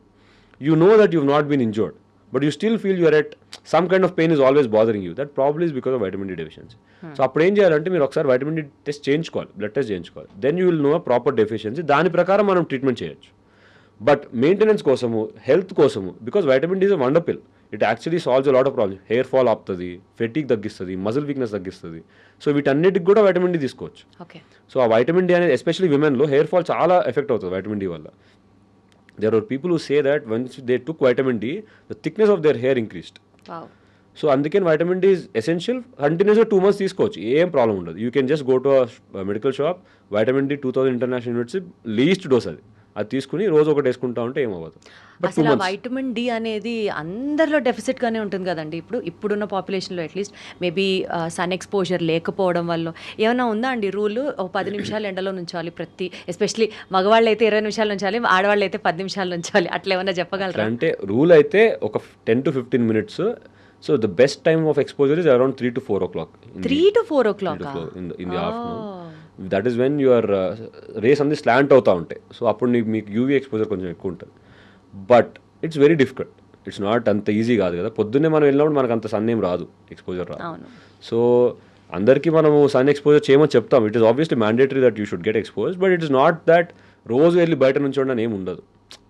You know that you not been injured, but you still feel your at some kind of pain is always bothering you. That problem is because of vitamin D deficiency. So అప్పుడు ఏం చేయాలంటే మీరు ఒకసారి వైటమిన్ డి టెస్ట్ చేయించుకోవాలి, బ్లడ్ టెస్ట్ చేయించుకోవాలి. Then you will know proper deficiency. దాని ప్రకారం మనం ట్రీట్మెంట్ చేయొచ్చు. బట్ మెయింటెనెన్స్ కోసము, హెల్త్ కోసము, because vitamin D is a wonder pill. It actually solves lot of problem. Hair fall ఆపుతుంది, ఫెటిక్ తగ్గిస్తుంది, మజిల్ వీక్నెస్ తగ్గిస్తుంది. సో వీటన్నిటికి కూడా వైటమిన్ డి తీసుకోవచ్చు. ఓకే. సో ఆ వైటమిన్ డి అనేది ఎస్పెషల్లీ విమెన్లో హెయిర్ ఫాల్ చాలా ఎఫెక్ట్ అవుతుంది వైటమిన్ డి వల్ల. There are people who say that once they took vitamin D, the thickness of their hair increased. Wow. So అందుకని వైటమిన్ డి ఈజ్ ఎసెన్షియల్. కంటిన్యూస్గా 2 months తీసుకోవచ్చు, ఏం ప్రాబ్లం ఉండదు. You can just go to medical shop, vitamin D 2000 international units least dose అది తీసుకుని రోజు ఒకటి వేసుకుంటా ఉంటే ఏమవ్వదు. బట్ అసలు ఆ వైటమిన్ డి అనేది అందరిలో డెఫిసిట్గానే ఉంటుంది కదండి. ఇప్పుడున్న పాపులేషన్లో అట్లీస్ట్ మేబీ సన్ ఎక్స్పోజర్ లేకపోవడం వల్ల ఏమైనా ఉందా అండి రూల్? 10 నిమిషాలు ఎండలో నుంచాలి ఎస్పెషలీ మగవాళ్ళు అయితే 20 నిమిషాలు నుంచాలి, ఆడవాళ్ళు అయితే 10 నిమిషాలు నుంచాలి, అట్లా ఏమైనా చెప్పగలరా? అంటే రూల్ అయితే ఒక 10 to 15 minutes. So the best time of exposure is around 3 to 4 o'clock. 3 to 4 o'clock in the afternoon. That is when your rays అనేది స్లాంట్ అవుతూ ఉంటాయి. సో అప్పుడు మీకు యూవీ ఎక్స్పోజర్ కొంచెం ఎక్కువ ఉంటుంది. But it's very difficult. It's not అంత ఈజీ కాదు కదా. పొద్దున్నే మనం వెళ్ళినప్పుడు మనకు అంత సన్ ఏం రాదు, ఎక్స్పోజర్ రాదు. సో అందరికీ మనము సన్ ఎక్స్పోజర్ చేయమని చెప్తాం. It is obviously mandatory that you should get expose, but it is not that రోజు వెళ్ళి బయట నుంచి ఉండడం ఏమి ఉండదు.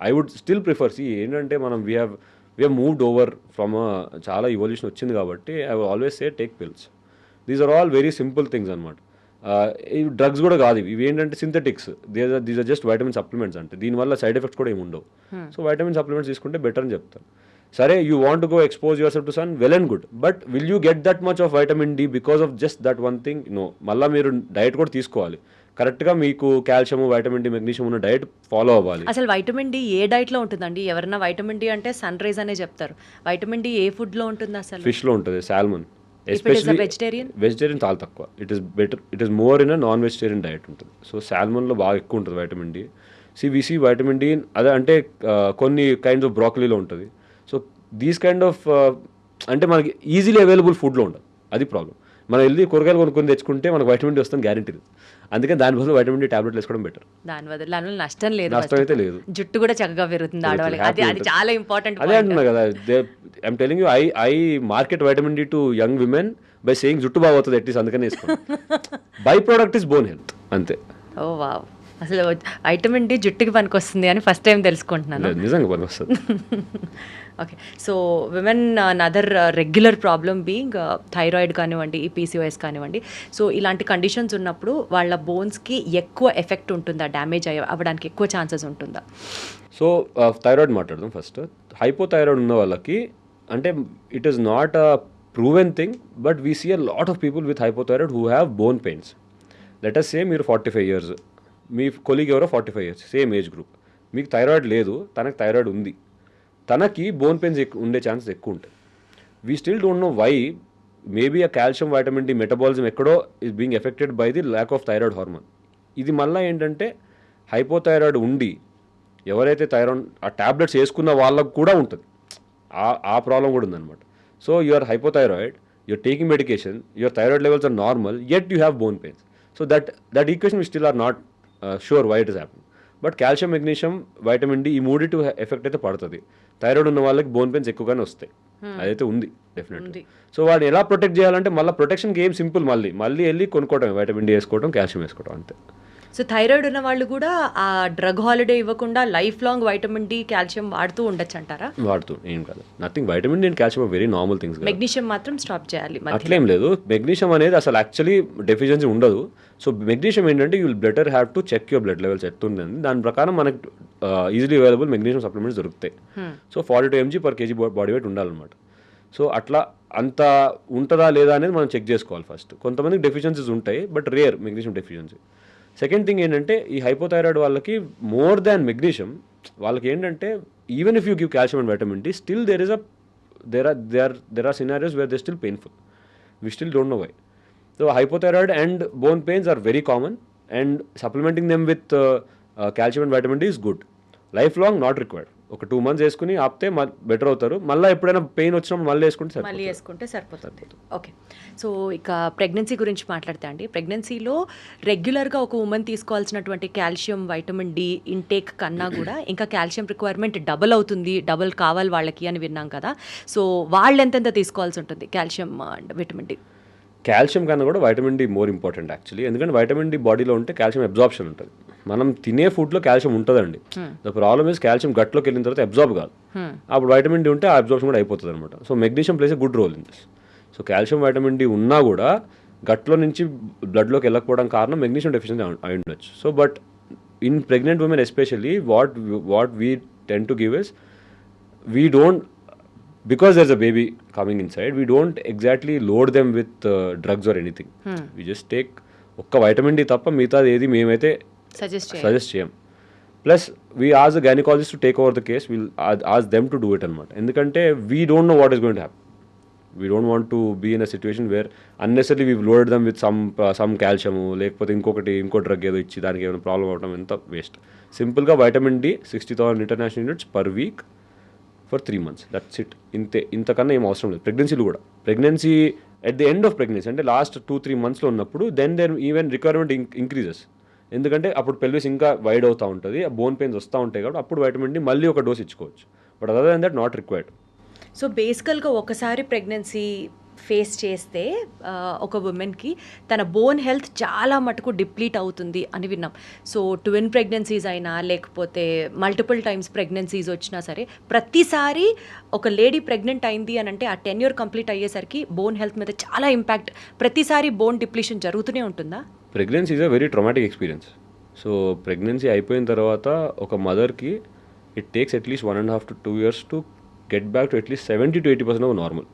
ఐ వుడ్ స్టిల్ ప్రిఫర్ ఏంటంటే మనం we have moved over from చాలా ఇవల్యూషన్ వచ్చింది కాబట్టి I will always say take pills. These are all very simple things అనమాట. ఈ డ్రగ్స్ కూడా కాదు, ఇవి ఏంటంటే synthetics. These are just vitamin supplements. అంటే దీనివల్ల సైడ్ ఎఫెక్ట్స్ కూడా ఏమి ఉండవు. సో వైటమిన్ సప్లిమెంట్స్ తీసుకుంటే బెటర్ అని చెప్తాను. సరే, you want to go expose your self to sun, well and good. But will you get that much of vitamin D because of just that one thing? No. మళ్ళీ మీరు డైట్ కూడా తీసుకోవాలి. కరెక్ట్గా మీకు కాల్షియం, వైటమిన్ డి, మెగ్నీషియం ఉన్న డైట్ ఫాలో అవ్వాలి. అసలు వైటమిన్ డి ఏ డైట్లో ఉంటుందండి? ఎవరైనా వైటమిన్ డి అంటే సన్ రైజ్ అనే చెప్తారు. వైటమిన్ డి ఏ ఫుడ్లో ఉంటుంది? అసలు ఫిష్లో ఉంటుంది, సాల్మన్. వెజిటేరియన్ చాలా తక్కువ. It is more in non vegetarian diet ఉంటుంది. సో సాల్మన్లో బాగా ఎక్కువ ఉంటుంది vitamin D. CVC vitamin D అదే అంటే కొన్ని కైండ్స్ ఆఫ్ బ్రాకలీలో ఉంటుంది. సో దీస్ కైండ్ ఆఫ్ అంటే మనకి ఈజీలీ అవైలబుల్ ఫుడ్లో ఉండదు. అది ప్రాబ్లం. మనం వెళ్ళి కూరగాయలు కొనుక్కొని తెచ్చుకుంటే మనకు వైటమిన్ డి వస్తుంది గ్యారెంటీ లేదు. అందుకని దాని బదులు వైటమిన్ డి టాబ్లెట్లు వేసుకోవడం బెటర్. దానివల్ల నష్టం లేదు, నష్టం అయితే లేదు. జుట్టు కూడా చక్కగా పెరుగుతుంది ఆడవాళ్ళకి. అది చాలా ఇంపార్టెంట్. అదే అంటున్నా కదా, I'm telling you, I market vitamin D to young women by saying జుట్టు బాగా అవుతుంది అట్లీస్ట్, అందుకని వేసుకోండి. By product is bone health, అంతే. Oh wow. అసలు వైటమిన్ డి జుట్టుకి పనికి వస్తుంది అని ఫస్ట్ టైం తెలుసుకుంటున్నాను. నిజంగా పనికి వస్తుంది. Okay. So women other regular problem being thyroid కానివ్వండి, ఈ పీసీఓఎస్ కానివ్వండి. సో ఇలాంటి కండిషన్స్ ఉన్నప్పుడు వాళ్ళ బోన్స్కి ఎక్కువ ఎఫెక్ట్ ఉంటుందా? డ్యామేజ్ అవ్వడానికి ఎక్కువ ఛాన్సెస్ ఉంటుందా? సో థైరాయిడ్ మాట్లాడదాం ఫస్ట్. హైపోథైరాయిడ్ ఉన్న వాళ్ళకి అంటే it is not a proven thing, but we see a lot of people with hypothyroid who have bone pains. Let us say మీరు 45 years, మీ కొలీగ్ ఎవరో 45 years, సేమ్ ఏజ్ గ్రూప్. మీకు థైరాయిడ్ లేదు, తనకి థైరాయిడ్ ఉంది. తనకి బోన్ పెయిన్స్ ఉండే ఛాన్సెస్ ఎక్కువ ఉంటాయి. We still don't know why. Maybe ఆ కాల్షియం, వైటమిన్ డి మెటబాలిజం ఎక్కడో is being affected by the lack of thyroid hormone. ఇది మళ్ళీ ఏంటంటే హైపోథైరాయిడ్ ఉండి ఎవరైతే థైరాయిడ్ ఆ ట్యాబ్లెట్స్ వేసుకున్న వాళ్ళకు కూడా ఉంటుంది. ఆ ప్రాబ్లం కూడా ఉందన్నమాట. So you're hypothyroid, you're taking medication, your thyroid levels are normal, yet you have bone pains. So that equation we still are not sure why it is happening. But calcium, magnesium, vitamin D ఈ మూడిటి ఎఫెక్ట్ అయితే పడుతుంది. థైరాయిడ్ ఉన్న వాళ్ళకి బోన్ పెయిన్స్ ఎక్కువగానే వస్తాయి. అదైతే ఉంది డెఫినెట్లీ. సో వాడిని ఎలా ప్రొటెక్ట్ చేయాలంటే మళ్ళీ ప్రొటెక్షన్కి ఏం సింపుల్, మళ్ళీ వెళ్ళి కొనుక్కోవడం, వైటమిన్ డి వేసుకోవడం, కాల్షియం వేసుకోవడం, అంతే. సో థైరాయిడ్ ఉన్న వాళ్ళు కూడా ఆ డ్రగ్ హాలిడే ఇవ్వకుండా life long vitamin D, calcium వాడుతూ ఉండొచ్చు అంటారా? వాడుతూ ఏం కాదు, nothing. Vitamin D and calcium are very normal things. Magnesium మాత్రం స్టాప్ చేయాలి. అట్లేం లేదు. మెగ్నీషియం అనేది అసలు యాక్చువల్లీ డెఫిషియన్సీ ఉండదు. సో మెగ్నీషియం ఏంటంటే you will better have to check your blood levels ఎట్టుందని. దాని ప్రకారం మనకి ఈజీలీ అవైలబుల్ మెగ్నీషియం సప్లిమెంట్స్ దొరుకుతాయి. So 42 mg per kg body weight ఉండాలన్నమాట. సో అట్లా అంత ఉంటుందా లేదా అనేది మనం చెక్ చేసుకోవాలి ఫస్ట్. కొంతమందికి డెఫిషియన్సీస్ ఉంటాయి, but rare magnesium deficiency. Second thing ఏంటంటే ఈ హైపోథైరాయిడ్ వాళ్ళకి మోర్ దాన్ మెగ్నీషియం వాళ్ళకి ఏంటంటే even if you give calcium and vitamin D, still there are scenarios where they're still painful. We still don't know why. So hypothyroid and bone pains are very common, and supplementing them with calcium and vitamin D is good. Lifelong not required. ఒక 2 months వేసుకుని ఆపితే బెటర్ అవుతారు. మళ్ళీ ఎప్పుడైనా పెయిన్ వచ్చినప్పుడు మళ్ళీ వేసుకుంటే సరిపోతుంది. ఓకే. సో ఇక ప్రెగ్నెన్సీ గురించి మాట్లాడితే అండి, ప్రెగ్నెన్సీలో రెగ్యులర్గా ఒక ఉమెన్ తీసుకోవాల్సినటువంటి కాల్షియం, వైటమిన్ డి ఇంటేక్ కన్నా కూడా ఇంకా కాల్షియం రిక్వైర్మెంట్ డబుల్ కావాలి వాళ్ళకి అని విన్నాం కదా. సో వాళ్ళు ఎంతెంత తీసుకోవాల్సి ఉంటుంది calcium and vitamin D? Calcium కన్నా కూడా vitamin D more important actually. ఎందుకంటే వైటమిన్ డి బాడీలో ఉంటే కాల్షియం అబ్జార్ప్షన్ ఉంటుంది. మనం తినే ఫుడ్లో కాల్షియం ఉంటుందండి. ద ప్రాబ్లమ్ ఇస్ కాల్షియం గట్లోకి వెళ్ళిన తర్వాత అబ్జార్బ్ కాదు. అప్పుడు వైటమిన్ డి ఉంటే ఆ అబ్జార్ప్షన్ కూడా అయిపోతుంది అనమాట. So magnesium plays a good role in this. So calcium vitamin D ఉన్నా కూడా గట్లో నుంచి బ్లడ్లోకి వెళ్ళకపోవడం కారణం మెగ్నీషియం డెఫిషియన్సీ అయి ఉండొచ్చు. So but in pregnant women especially what we tend to give is we don't, because there's a baby coming inside, we don't exactly load them with drugs or anything. We just take ఒక్క వైటమిన్ డి తప్ప మిగతాది ఏది మేమైతే సజెస్ట్ చేయం. Plus we ask the gynaecologist to take over the case, will ask them to do it అనమాట. ఎందుకంటే we don't know what is going to happen. We don't want to be in a situation where unnecessary we loaded them with some calcium, లేకపోతే ఇంకో డ్రగ్ ఏదో ఇచ్చి దానికి ఏమైనా ప్రాబ్లం అవడం ఎంత వేస్ట్. సింపుల్గా vitamin D 60,000 international units per week for 3 months, that's it. ఇంతకన్నా ఏం అవసరం లేదు. ప్రెగ్నెన్సీలు కూడా, pregnancy at the end of pregnancy అంటే లాస్ట్ 2-3 monthsలో ఉన్నప్పుడు దెన్ ఈవెన్ రిక్వైర్మెంట్ ఇంక్రీజెస్. ఎందుకంటే అప్పుడు పెల్విస్ ఇంకా వైడ్ అవుతూ ఉంటుంది, ఆ బోన్ పెయిన్స్ వస్తూ ఉంటాయి కాబట్టి అప్పుడు వైటమిన్ డి మళ్ళీ ఒక డోస్ ఇచ్చుకోవచ్చు. But other then that not required. So బేసికల్గా ఒకసారి ప్రెగ్నెన్సీ ఫేస్ చేస్తే ఒక ఉమెన్కి తన బోన్ హెల్త్ చాలా మటుకు డిప్లీట్ అవుతుంది అని విన్నాం. సో ట్విన్ ప్రెగ్నెన్సీస్ అయినా లేకపోతే మల్టిపుల్ టైమ్స్ ప్రెగ్నెన్సీస్ వచ్చినా సరే ప్రతిసారి ఒక లేడీ ప్రెగ్నెంట్ అయింది అని అంటే ఆ 10 year కంప్లీట్ అయ్యేసరికి బోన్ హెల్త్ మీద చాలా ఇంపాక్ట్, ప్రతిసారి బోన్ డిప్లీషన్ జరుగుతూనే ఉంటుందా? Pregnancy is a very traumatic experience. So pregnancy అయిపోయిన తర్వాత ఒక మదర్కి it takes at least 1.5 to 2 years to get back to at least 70 to 80% of normal.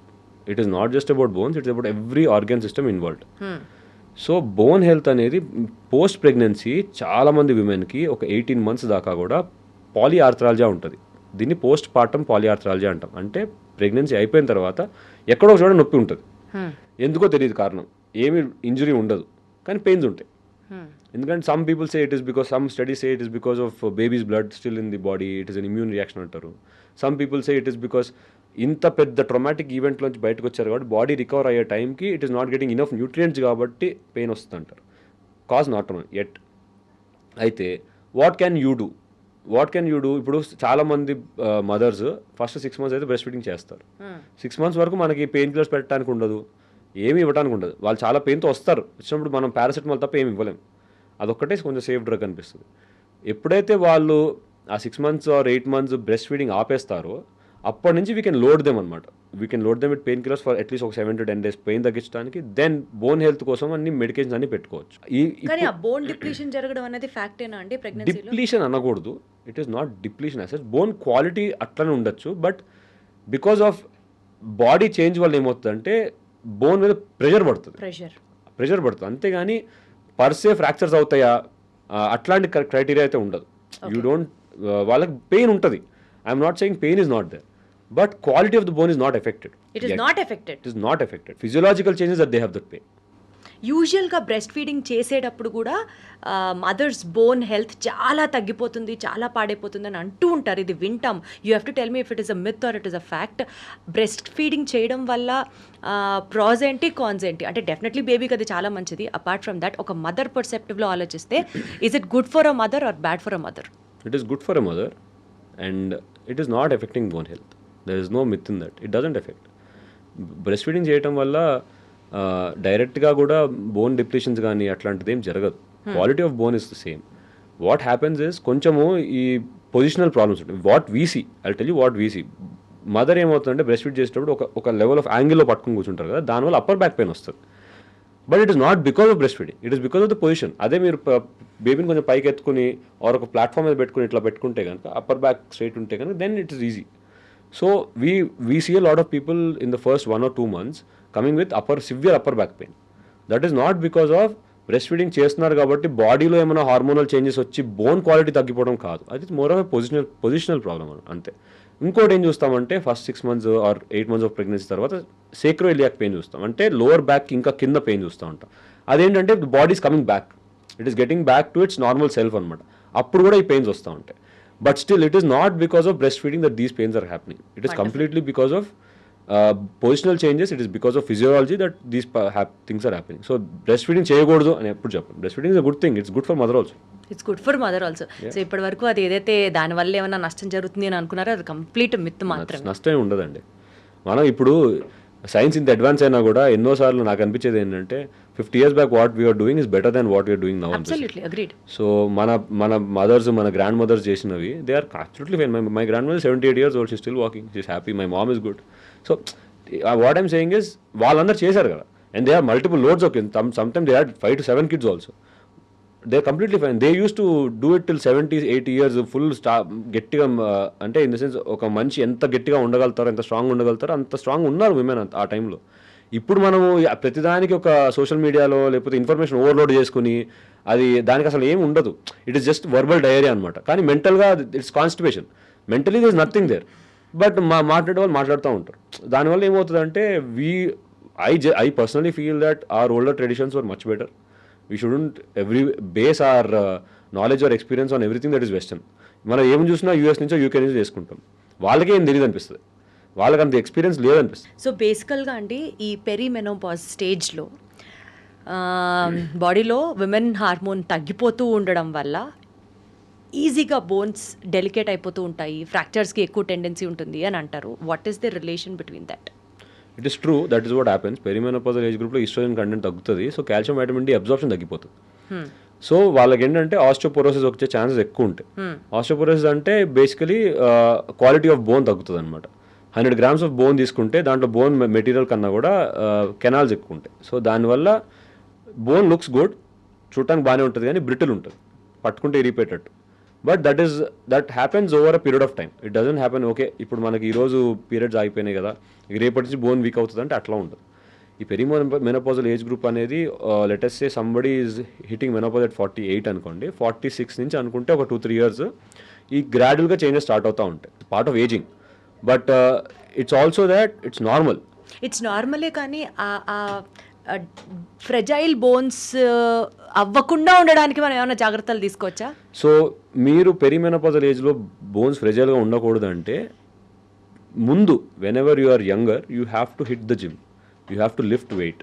It is not just about bones, it's about every organ system involved. So bone health అనేది పోస్ట్ ప్రెగ్నెన్సీ చాలామంది విమెన్కి ఒక 18 months దాకా కూడా పాలిఆర్థ్రాలజియా ఉంటుంది. దీన్ని పోస్ట్ పార్టమ్ పాలిఆర్థ్రాలజియా అంటాం. అంటే ప్రెగ్నెన్సీ అయిపోయిన తర్వాత ఎక్కడో ఒక చోట నొప్పి ఉంటుంది, ఎందుకో తెలియదు కారణం, ఏమి ఇంజురీ ఉండదు కానీ పెయిన్స్ ఉంటాయి. ఎందుకంటే some people say it is because, some studies say it is because of babies blood still in the body, it is an immune reaction అంటారు. Some people say it is because ఇంత పెద్ద ట్రామాటిక్ ఈవెంట్లోంచి బయటకు వచ్చారు కాబట్టి బాడీ రికవర్ అయ్యే టైంకి it is not getting enough nutrients కాబట్టి పెయిన్ వస్తుంది అంటారు. Cause not known at. అయితే వాట్ క్యాన్ యూ డూ? ఇప్పుడు చాలామంది మదర్స్ ఫస్ట్ 6 months అయితే బ్రెస్ట్ ఫీడింగ్ చేస్తారు. 6 months వరకు మనకి పెయిన్ కిల్లర్స్ పెట్టడానికి ఉండదు, ఏమి ఇవ్వడానికి ఉండదు. వాళ్ళు చాలా పెయిన్తో వస్తారు, వచ్చినప్పుడు మనం పారాసెటమాల్ తప్ప ఏమి ఇవ్వలేం. అదొక్కటే కొంచెం సేఫ్ డ్రగ్ అనిపిస్తుంది. ఎప్పుడైతే వాళ్ళు ఆ 6 months or 8 months breast feeding ఆపేస్తారో అప్పటి నుంచి వీ కెన్ లోడ్ దెమ్ అనమాట. We can load them with pain killers for at least ఒక 7 to 10 days పెయిన్ తగ్గించడానికి. దెన్ బోన్ హెల్త్ కోసం అన్ని మెడికేషన్స్ అన్ని పెట్టుకోవచ్చు. కానీ ఆ బోన్ డిప్లీషన్ జరగడం అనేది ఫ్యాక్టేనా అండి ప్రెగ్నెన్సీలో? డిప్లీషన్ అనకూడదు, it is not depletion as bone quality అట్లనే ఉండొచ్చు. But because of body change వల్ల ఏమవుతుందంటే బోన్ మీద ప్రెషర్ పడుతుంది అంతేగాని పర్సే ఫ్రాక్చర్స్ అవుతాయా అట్లాంటి క్రైటీరియా అయితే ఉండదు. యూ డోంట్, వాళ్ళకి పెయిన్ ఉంటుంది. I'm not saying pain is not there, but quality of the bone is not affected. It is not affected. It is not affected. Physiological changes that they have that pain. యూజువల్గా బ్రెస్ట్ ఫీడింగ్ చేసేటప్పుడు కూడా మదర్స్ బోన్ హెల్త్ చాలా తగ్గిపోతుంది, చాలా పాడైపోతుంది అని అంటూ ఉంటారు. ఇది వింటాం. You have to tell me if it is a myth or it is a fact. Breast feeding చేయడం వల్ల ప్రాస్ ఏంటి, కాన్స్ ఏంటి? అంటే డెఫినెట్లీ బేబీకి అది చాలా మంచిది. అపార్ట్ ఫ్రమ్ దట్ ఒక మదర్ పర్సెప్టివ్లో ఆలోచిస్తే is it good for a mother are bad for a mother? It is good for a mother and it is not affecting bone health. There is no myth in that. It doesn't affect. Breast feeding చేయటం వల్ల డైరెక్ట్గా కూడా బోన్ డిప్లీషన్స్ కానీ అట్లాంటిది ఏం జరగదు. Quality of bone is the same. What happens is కొంచెము ఈ పొజిషనల్ ప్రాబ్లమ్స్ ఉంటాయి. What VC, I tell you what VC. Mother ఏమవుతుందంటే బ్రెస్ట్ ఫీడ్ చేసేటప్పుడు ఒక లెవెల్ ఆఫ్ యాంగిల్లో పట్టుకుని కూర్చుంటారు కదా, దానివల్ల అప్పర్ బ్యాక్ పెయిన్ వస్తుంది. But it is not because of breast feeding, it is because of the position. అదే మీరు బేబీని కొంచెం పైకి ఎత్తుకుని ఆర్ ఒక ప్లాట్ఫామ్ మీద పెట్టుకుని ఇట్లా పెట్టుకుంటే కనుక, అప్పర్ బ్యాక్ స్ట్రైట్ ఉంటే కనుక, then it is easy. So we see a lot of people in the first 1 or 2 months coming with severe upper back pain. That is not because of breast feeding చేస్తున్నారు కాబట్టి బాడీలో ఏమైనా హార్మోనల్ చేంజెస్ వచ్చి బోన్ క్వాలిటీ తగ్గిపోవడం కాదు. అది మోర్ ఆఫ్ పొజిషనల్ ప్రాబ్లమ్ అంతే. ఇంకోటి ఏం చూస్తామంటే first 6 months or 8 months of pregnancy తర్వాత సేక్రోఇలియాక్ పెయిన్ చూస్తాం. అంటే లోవర్ బ్యాక్ ఇంకా కింద పెయిన్ చూస్తూ ఉంటాం. అదేంటంటే body is coming back, it is getting back to it's normal self అనమాట. అప్పుడు కూడా ఈ పెయిన్స్ వస్తూ ఉంటాయి. But still, it is not because of breastfeeding that these pains are happening. It is completely because of positional changes. It is because of physiology that these things are happening. So, breastfeeding cheyakodadu ani eppudu cheppanu. Breastfeeding is a good thing. It's good for mother also. It's good for mother also. So ఇప్పటి వరకు అది ఏదైతే దానివల్ల ఏమైనా నష్టం జరుగుతుంది అని అనుకున్నారో అది కంప్లీట్ మిత్ మాత్రమే. నష్టమే ఉండదండి. మనం ఇప్పుడు సైన్స్ ఇంత అడ్వాన్స్ అయినా కూడా ఎన్నోసార్లు నాకు అనిపించేది ఏంటంటే 50 years back what we are doing is better than what we are doing now. Absolutely agreed. So మన మదర్స్, మన గ్రాండ్ మదర్స్ చేసినవి they are absolutely fine. My grandmother 78 years old, she still walking, she is happy, my mom is good. So what I'm saying is వాళ్ళందరూ చేశారు కదా, and they are multiple loads. Okay, sometime they had 5 to 7 kids also. They completely fine. They use to do it till 70-80 years full గట్టిగా, అంటే ఇన్ ద సెన్స్ ఒక మనిషి ఎంత గట్టిగా ఉండగలుగుతారో, ఎంత స్ట్రాంగ్ ఉండగలుగుతారో అంత స్ట్రాంగ్ ఉన్నారు విమెన్ ఆ టైంలో. ఇప్పుడు మనము ప్రతిదానికి ఒక సోషల్ మీడియాలో లేకపోతే ఇన్ఫర్మేషన్ ఓవర్లోడ్ చేసుకుని అది దానికి అసలు ఏమి ఉండదు. It is just verbal diary అనమాట. కానీ మెంటల్గా it's constipation. Mentally this nothing there, but మాట్లాడే వాళ్ళు మాట్లాడుతూ ఉంటారు. దానివల్ల ఏమవుతుందంటే I personally feel that our older traditions were much better. We shouldn't base our knowledge or experience on everything that is Western. మనం ఏం చూసినా యూఎస్ నుంచో యూకే నుంచో చేసుకుంటాం. వాళ్ళకే ఏం తెలియదు అనిపిస్తుంది, వాళ్ళకి అంత ఎక్స్పీరియన్స్ లేదనిపిస్తుంది. సో బేసికల్గా అండి ఈ పెరిమెనోపాజ్ స్టేజ్లో బాడీలో విమెన్ హార్మోన్ తగ్గిపోతూ ఉండడం వల్ల ఈజీగా బోన్స్ డెలికేట్ అయిపోతూ ఉంటాయి, ఫ్రాక్చర్స్కి ఎక్కువ టెండెన్సీ ఉంటుంది అని అంటారు. What is the relation between that? It is true, that is what happens. Perimenopausal age గ్రూప్లో ఈస్ట్రోజన్ కంటెంట్ తగ్గుతుంది, so calcium, vitamin D absorption తగ్గిపోతుంది. సో వాళ్ళకి ఏంటంటే ఆస్టియోపోరోసిస్ వచ్చే ఛాన్సెస్ ఎక్కువ ఉంటాయి. ఆస్టియోపోరోసిస్ అంటే బేసికలీ క్వాలిటీ ఆఫ్ బోన్ తగ్గుతుంది అనమాట. 100 grams ఆఫ్ బోన్ తీసుకుంటే దాంట్లో బోన్ మెటీరియల్ కన్నా కూడా కెనాల్స్ ఎక్కువ ఉంటాయి. సో దానివల్ల బోన్ లుక్స్ గుడ్, చూడటానికి బాగానే ఉంటుంది, కానీ బ్రిటిల్ ఉంటుంది, పట్టుకుంటే ఇరిపేటట్టు. But that happens over a period of time. It doesn't happen okay ఇప్పుడు మనకి ఈరోజు పీరియడ్స్ ఆగిపోయినాయి కదా, రేపటి నుంచి బోన్ వీక్ అవుతుంది అంటే అట్లా ఉంటుంది. ఈ మెనోపాజల్ ఏజ్ గ్రూప్ అనేది latest say somebody is hitting menopause at 48 అనుకోండి, 46 నుంచి అనుకుంటే ఒక 2-3 years ఈ గ్రాడ్యువల్గా చేంజెస్ స్టార్ట్ అవుతూ ఉంటాయి. Part of ageing, but it's also that it's normal. It's నార్మలే, కానీ ఫ్రెజైల్ బోన్స్ అవ్వకుండా ఉండడానికి మనం ఏమైనా జాగ్రత్తలు తీసుకోవచ్చా? సో మీరు పెరిమెనోపాజల్ ఏజ్లో బోన్స్ ఫ్రెజైల్గా ఉండకూడదు అంటే ముందు whenever you are younger you have to hit the gym, you have to lift weight.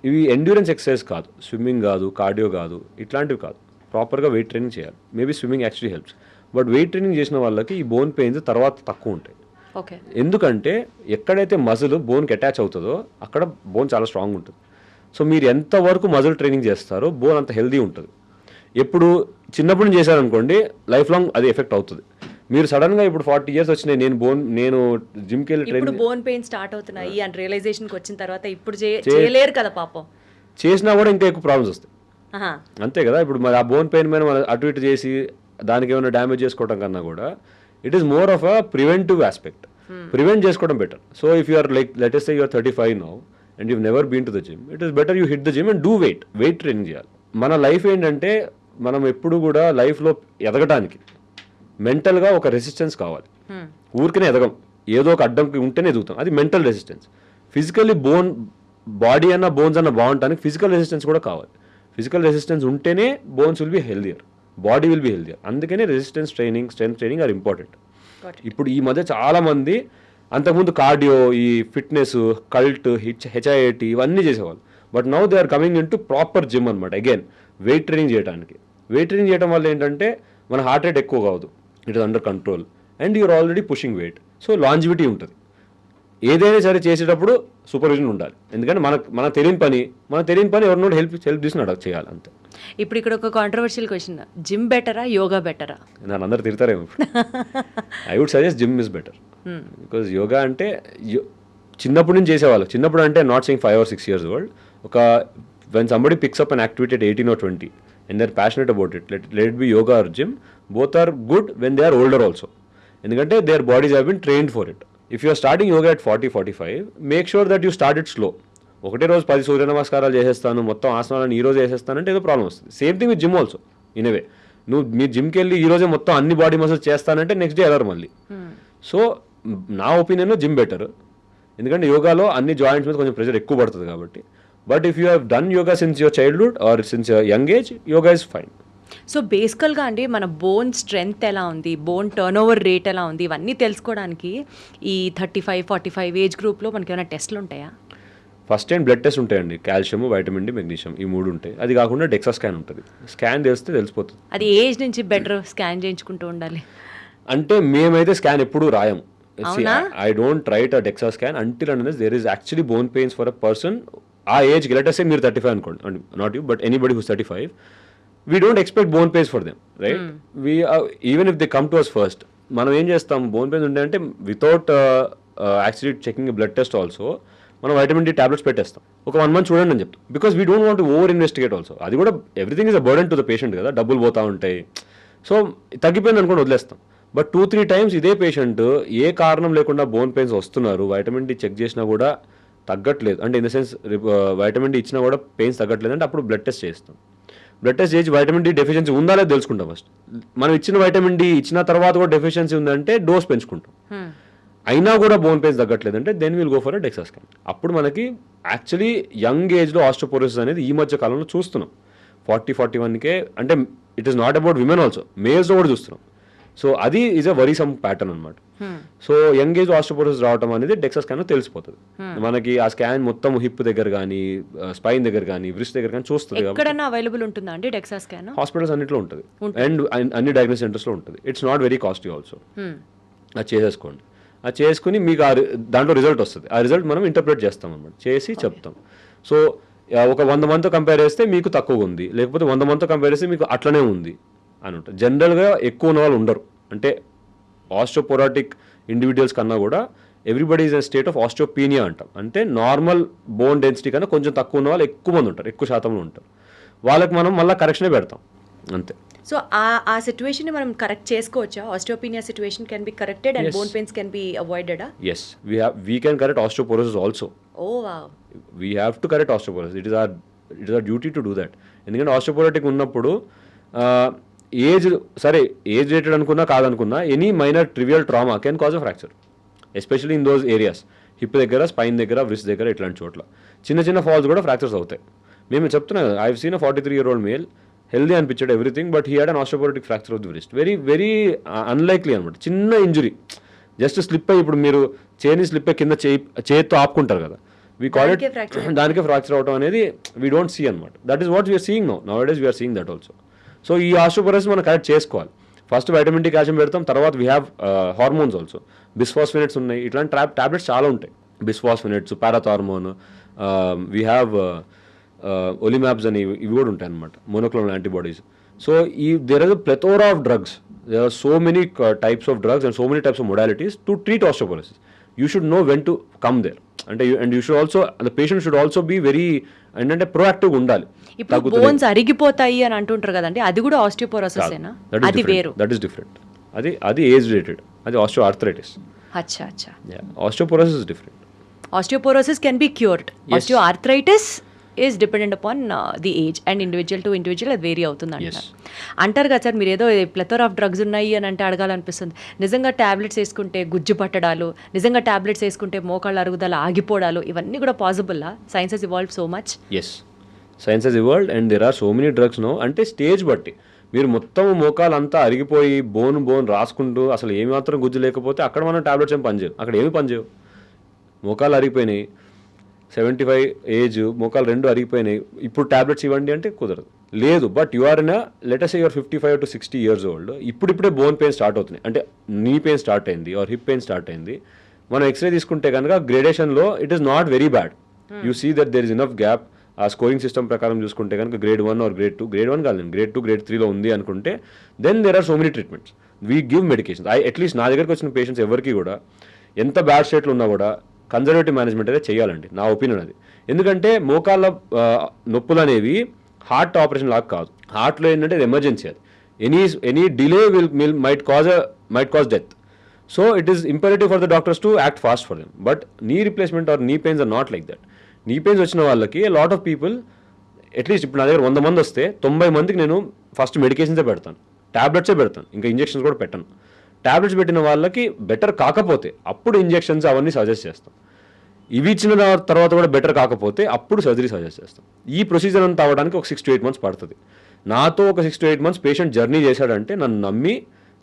ఇవి ఎండ్యూరెన్స్ ఎక్సర్సైజ్ కాదు, స్విమ్మింగ్ కాదు, కార్డియో కాదు, ఇట్లాంటివి కాదు. ప్రాపర్గా వెయిట్ ట్రైనింగ్ చేయాలి. Maybe swimming actually helps, but weight training చేసిన వాళ్ళకి ఈ బోన్ పెయిన్స్ తర్వాత తక్కువ ఉంటాయి. ఓకే, ఎందుకంటే ఎక్కడైతే మజిల్ బోన్కి అటాచ్ అవుతుందో అక్కడ బోన్ చాలా స్ట్రాంగ్ ఉంటుంది. సో మీరు ఎంతవరకు మజిల్ ట్రైనింగ్ చేస్తారో బోన్ అంత హెల్దీ ఉంటుంది. ఎప్పుడు చిన్నప్పుడు నుంచి చేశారనుకోండి లైఫ్ లాంగ్ అది ఎఫెక్ట్ అవుతుంది. మీరు సడన్గా ఇప్పుడు 40 years వచ్చినాయి, నేను జిమ్కి వెళ్ళి ఇప్పుడు బోన్ పెయిన్ స్టార్ట్ అవుతున్నాయి అని రియలైజేషన్కి వచ్చిన తర్వాత ఇప్పుడు చేయలేరు కదా పాపం. చేసినా కూడా ఇంకా ఎక్కువ ప్రాబ్లమ్స్ వస్తాయి. అంతే కదా, ఇప్పుడు మరి ఆ బోన్ పెయిన్ మీద మనం అటు ఇటు చేసి దానికి ఏమైనా డ్యామేజ్ చేసుకోవడం కన్నా కూడా it is more of a preventive aspect. Prevent చేసుకోవడం better. So if you are like let us say you are 35 now and you've never been to the gym, it is better you hit the gym and do weight training చేయాలి. మన లైఫ్ ఏంటంటే మనం ఎప్పుడు కూడా లైఫ్లో ఎదగటానికి మెంటల్గా ఒక రెసిస్టెన్స్ కావాలి. ఊరికనే ఎదగం, ఏదో ఒక అడ్డంకి ఉంటేనే ఎదుగుతాం, అది మెంటల్ రెసిస్టెన్స్. ఫిజికల్లీ బాడీ అన్న బోన్స్ అన్న బాగుంటానికి ఫిజికల్ రెసిస్టెన్స్ కూడా కావాలి. ఫిజికల్ రెసిస్టెన్స్ ఉంటేనే bones will be healthier, body will be healthier. అందుకనే resistance training, strength training are important. ఇప్పుడు ఈ మధ్య చాలా మంది అంతకుముందు కార్డియో, ఈ ఫిట్నెస్, కల్ట్, HIIT ఇవన్నీ చేసేవాళ్ళు. But now they are coming in to proper gym అనమాట. అగైన్ వెయిట్ ట్రైనింగ్ చేయడానికి. వెయిట్ ట్రైనింగ్ చేయడం వల్ల ఏంటంటే మన హార్ట్ రేట్ ఎక్కువ కావద్దు, it is under control and you're already pushing weight. So longevity ఉంటుంది. ఏదైనా సరే చేసేటప్పుడు సూపర్విజన్ ఉండాలి. ఎందుకంటే మన తెలియని పని ఎవరినో హెల్ప్ తీసుకుని చేయాలి అంతే. ఇప్పుడు ఇక్కడ ఒక కాంట్రవర్షియల్ క్వశ్చన్, జిమ్ బెటరా యోగా బెటరా? నన్ను అందరు తిడతారేమో. I would suggest gym is better. Because yoga అంటే చిన్నప్పటి నుంచి చేసేవాళ్ళు. చిన్నప్పుడు అంటే not saying 5 or 6 years old. when somebody picks up an activity at 18 or 20 and they're passionate about it, let it be yoga or gym, both are good when they are older also. ఎందుకంటే their bodies have been trained for it. If you are starting yoga at 40-45, make sure that you start it slow. ఒకటే రోజు 10 సూర్య నమస్కారాలు చేసేస్తాను, మొత్తం ఆసనాలను ఈ రోజు చేసేస్తానంటే ఏదో ప్రాబ్లం వస్తుంది. Same thing with gym also in a way. నువ్వు మీ జిమ్కి వెళ్ళి ఈ రోజే మొత్తం అన్ని బాడీ మసిల్స్ చేస్తానంటే నెక్స్ట్ డే ఎలరు మళ్ళీ. సో నా ఒపీనియన్లో జిమ్ బెటర్. ఎందుకంటే యోగాలో అన్ని జాయింట్స్ మీద కొంచెం ప్రెషర్ ఎక్కువ పడుతుంది కాబట్టి. But if you have done yoga since your childhood or since your young age, yoga is fine. So బేసికల్గా అండి మన బోన్ స్ట్రెంగ్త్ ఎలా ఉంది, బోన్ టర్నోవర్ రేట్ ఎలా ఉంది, ఇవన్నీ తెలుసుకోవడానికి ఈ 35-45 ఏజ్ గ్రూప్లో మనకి ఏమైనా టెస్ట్లు ఉంటాయా? ఫస్ట్ టైం బ్లడ్ టెస్ట్ ఉంటాయండి, కాల్షియం, వైటమిన్ డి, మెగ్నీషియం, ఈ 3 ఉంటాయి. అది కాకుండా డెక్సా స్కాన్ ఉంటుంది. స్కాన్ చేస్తే తెలిసిపోతుంది. అది ఏజ్ నుంచి బెటర్ స్కాన్ చేయించుకుంటూ ఉండాలి అంటే మేమైతే స్కాన్ ఎప్పుడూ రాయము. I don't write a DEXA scan until and there is actually bone pains for a person ఆ ఏజ్కి లెట్ అస్ సే మీరు 35 అనుకోండి, not you but anybody who's 35, we don't expect bone pains for them, right? We even if they come to us first, మనం ఏం చేస్తాం, బోన్ పెయిన్స్ ఉంటే అంటే without actually checking blood test also మనం వైటమిన్ డి టాబ్లెట్స్ పెట్టేస్తాం, ఒక 1 month చూడండి అని చెప్తాం, because we don't want over investigate also. అది కూడా everything is a burden to the patient కదా, డబ్బులు పోతూ ఉంటాయి. సో తగ్గిపోయింది అనుకోండి వదిలేస్తాం. బట్ 2-3 times ఇదే పేషెంట్ ఏ కారణం లేకుండా బోన్ పెయిన్స్ వస్తున్నారు, వైటమిన్ డి చెక్ చేసినా కూడా తగ్గట్లేదు, అంటే in the sense vitamin D ఇచ్చినా కూడా పెయిన్స్ తగ్గట్లేదు అంటే అప్పుడు బ్లడ్ టెస్ట్ చేస్తాం. బ్లడ్ టెస్ట్ చేసి వైటమిన్ డి డెఫిషియన్సీ ఉందా లేదా తెలుసుకుంటాం ఫస్ట్. మనం ఇచ్చిన వైటమిన్ డి ఇచ్చిన తర్వాత కూడా డెఫిషియన్సీ ఉందంటే డోస్ పెంచుకుంటాం. అయినా కూడా బోన్ పెయిన్స్ తగ్గట్లేదంటే then will go for a DEXA scan. అప్పుడు మనకి యాక్చువల్లీ యంగ్ ఏజ్లో ఆస్టియోపోరోసిస్ అనేది ఈ మధ్య కాలంలో చూస్తున్నాం. 40-41కే, అంటే it is not about women also, మేల్స్లో కూడా చూస్తున్నాం. సో అది ఈజ్ అ వరీసమ్ ప్యాటర్న్ అనమాట. సో యంగ్ ఏజ్ ఆస్టియోపోరోసిస్ రావడం అనేది డెక్సా స్కాన్ తెలిసిపోతుంది మనకి. ఆ స్కాన్ మొత్తం హిప్ దగ్గర కానీ, స్పైన్ దగ్గర కానీ, వ్రిస్ట్ దగ్గర కానీ చూస్తుంది. ఎక్కడైనా అవైలబుల్ ఉంటుందా అండి డెక్సా స్కాన్? హాస్పిటల్స్ అన్నింటిలో ఉంటుంది అండ్ అన్ని డయాగ్నోసిస్ సెంటర్స్లో ఉంటుంది. It's not very costly also. అది చేసేసుకోండి. అది చేసుకుని మీకు దాంట్లో రిజల్ట్ వస్తుంది. ఆ రిజల్ట్ మనం ఇంటర్ప్రిట్ చేస్తాం అనమాట, చేసి చెప్తాం. సో ఒక 100 మందితో కంపేర్ చేస్తే మీకు తక్కువ ఉంది, లేకపోతే 100 మందితో కంపేర్ చేస్తే మీకు అట్లనే ఉంది అని ఉంటుంది. జనరల్గా ఎక్కువ ఉన్న వాళ్ళు ఉండరు, అంటే ఆస్టియోపోరాటిక్ ఇండివిజువల్స్ కన్నా కూడా everybody is a state of osteopenia అంటాం. అంటే నార్మల్ బోన్ డెన్సిటీ కన్నా కొంచెం తక్కువ ఉన్న వాళ్ళు ఎక్కువ మంది ఉంటారు, ఎక్కువ శాతంలో ఉంటారు. వాళ్ళకి మనం మళ్ళీ కరెక్షనే పెడతాం అంతే. సో ఆ సిచ్యువేషన్ ని మనం కరెక్ట్ చేసుకోవచ్చా? Osteopenia situation can be corrected and bone pains can be avoided? Yes, we can correct osteoporosis also. Oh wow. We have to correct osteoporosis. It is our duty to do that. ఎందుకంటే ఆస్టియోపోరోటిక్ ఉన్నప్పుడు ఏజ్ సరే, ఏజ్ రేటెడ్ అనుకున్నా కాదనుకున్నా any minor trivial trauma can cause a fracture, especially in those areas, hip దగ్గర, స్పైన్ దగ్గర, వ్రిస్ట్ దగ్గర, ఇట్లాంటి చోట్ల చిన్న చిన్న ఫాల్స్ కూడా ఫ్రాక్చర్స్ అవుతాయి. మేము చెప్తున్నాం కదా, I have seen a 43-year-old male, healthy అనిపించాడు everything, but he had an osteoporotic fracture of the wrist. Very very unlikely అనమాట, చిన్న ఇంజురీ, జస్ట్ స్లిప్ అయ్యి, ఇప్పుడు మీరు చేయిని స్లిప్ అయ్యి కింద చేతితో ఆపుకుంటారు కదా, వీ కాల్ ఇట్, దానికే ఫ్రాక్చర్ అవడం అనేది వీ డోంట్ సీ అనమాట. That is what we're seeing nowadays, we're seeing that also. So ఈ ఆస్టియోపోరోసిస్ మనం కరెక్ట్ చేసుకోవాలి. ఫస్ట్ వైటమిన్ డి, కాల్షియం పెడతాం, తర్వాత we have hormones also. Bisphosphonates ఉన్నాయి, ఇట్లాంటి టాబ్లెట్స్ చాలా ఉంటాయి. బిస్ఫాస్ఫినేట్స్, పారాథార్మోన్, వీ హ్యావ్ ఒలిమాబ్స్ అని ఇవి కూడా ఉంటాయి అనమాట, monoclonal antibodies. So there are plethora of drugs, there are so many types of drugs and so many types of modalities to treat osteoporosis. You should know when to come there, అంటే and you should also, the patient should also be very, ఏంటంటే ప్రొయాక్టివ్గా ఉండాలి. ఇప్పుడు బోన్స్ అరిగిపోతాయి అని అంటుంటారు కదండి, అది కూడా ఆస్టియోపోరోసిస్ ఏనా? అది వేరు, దట్ ఈస్ డిఫరెంట్. అది ఏజ్ రిలేటెడ్, అది ఆస్టియో ఆర్థరైటిస్. అచ్చా అచ్చా. Osteoporosis is different. Osteoporosis can be cured. Yes. Osteoarthritis is dependent upon the age and individual to individual అది వేరీ అవుతుంది అంటారు. అంటారు కదా సార్, మీరు ఏదో ప్లెథోరా ఆఫ్ డ్రగ్స్ ఉన్నాయి అని అంటే అడగాలనిపిస్తుంది. నిజంగా ట్యాబ్లెట్స్ వేసుకుంటే గుజ్జు పట్టడాలు, నిజంగా ట్యాబ్లెట్స్ వేసుకుంటే మోకాళ్ళ అరుగుదల ఆగిపోవడాలు, ఇవన్నీ కూడా పాసిబుల్లా? Science has evolved so much. Yes, science has evolved and there are so many drugs no. అంటే స్టేజ్ బట్టి మీరు మొత్తం మోకాలంతా అరిగిపోయి బోన్ రాసుకుంటూ అసలు ఏమి మాత్రం గుజ్జు లేకపోతే అక్కడ మనం టాబ్లెట్స్ ఏం పనిచేయవు, అక్కడ ఏమి పనిచేయవు. మోకాలు అరిగిపోయినాయి, 75 ఏజ్, మోకాలు 2 అరిగిపోయినాయి, ఇప్పుడు ట్యాబ్లెట్స్ ఇవ్వండి అంటే కుదరదు. లేదు, but you are in let us say your 55 to 60 years old, ఇప్పుడిప్పుడే బోన్ పెయిన్ స్టార్ట్ అవుతున్నాయి, అంటే నీ పెయిన్ స్టార్ట్ అయింది ఆర్ హిప్ పెయిన్ స్టార్ట్ అయింది. మనం ఎక్స్రే తీసుకుంటే కనుక గ్రేడేషన్లో it is not very bad. You see that there is enough gap. ఆ స్కోరింగ్ సిస్టమ్ ప్రకారం చూసుకుంటే కనుక గ్రేడ్ 1 ఆర్ గ్రేడ్ 2, గ్రేడ్ 1 కాదు, గ్రేడ్ 2, గ్రేడ్ 3లో ఉంది అనుకుంటే then there are so many treatments. We give medications. At least నా దగ్గరికి వచ్చిన పేషెంట్స్ ఎవరికి కూడా ఎంత బ్యాడ్ స్టేట్లో ఉన్నా కూడా కన్జర్వేటివ్ మేనేజ్మెంట్ అయితే చేయాలండి, నా ఒపీనియన్ అది. ఎందుకంటే మోకాళ్ళ నొప్పులు అనేవి హార్ట్ ఆపరేషన్ లాగా కాదు. హార్ట్లో ఏంటంటే ఎమర్జెన్సీ, అది any delay might cause death. So it is imperative for the doctors to act fast for them. But knee replacement or knee pains are not like that. Knee pains వచ్చిన వాళ్ళకి లాట్ ఆఫ్ పీపుల్, అట్లీస్ట్ ఇప్పుడు నా దగ్గర 100 మంది వస్తే 90 మందికి నేను ఫస్ట్ మెడికేషన్సే పెడతాను, ట్యాబ్లెట్సే పెడతాను, ఇంకా ఇంజెక్షన్స్ కూడా పెట్టను. ట్యాబ్లెట్స్ పెట్టిన వాళ్ళకి బెటర్ కాకపోతే అప్పుడు ఇంజెక్షన్స్ అవన్నీ సజెస్ట్ చేస్తాం. ఇవి ఇచ్చిన తర్వాత కూడా బెటర్ కాకపోతే అప్పుడు సర్జరీ సజెస్ట్ చేస్తాం. ఈ ప్రొసీజర్ అంతా అవ్వడానికి ఒక 6 to 8 months పడుతుంది. నాతో ఒక 6 to 8 months పేషెంట్ జర్నీ చేశాడంటే నన్ను నమ్మి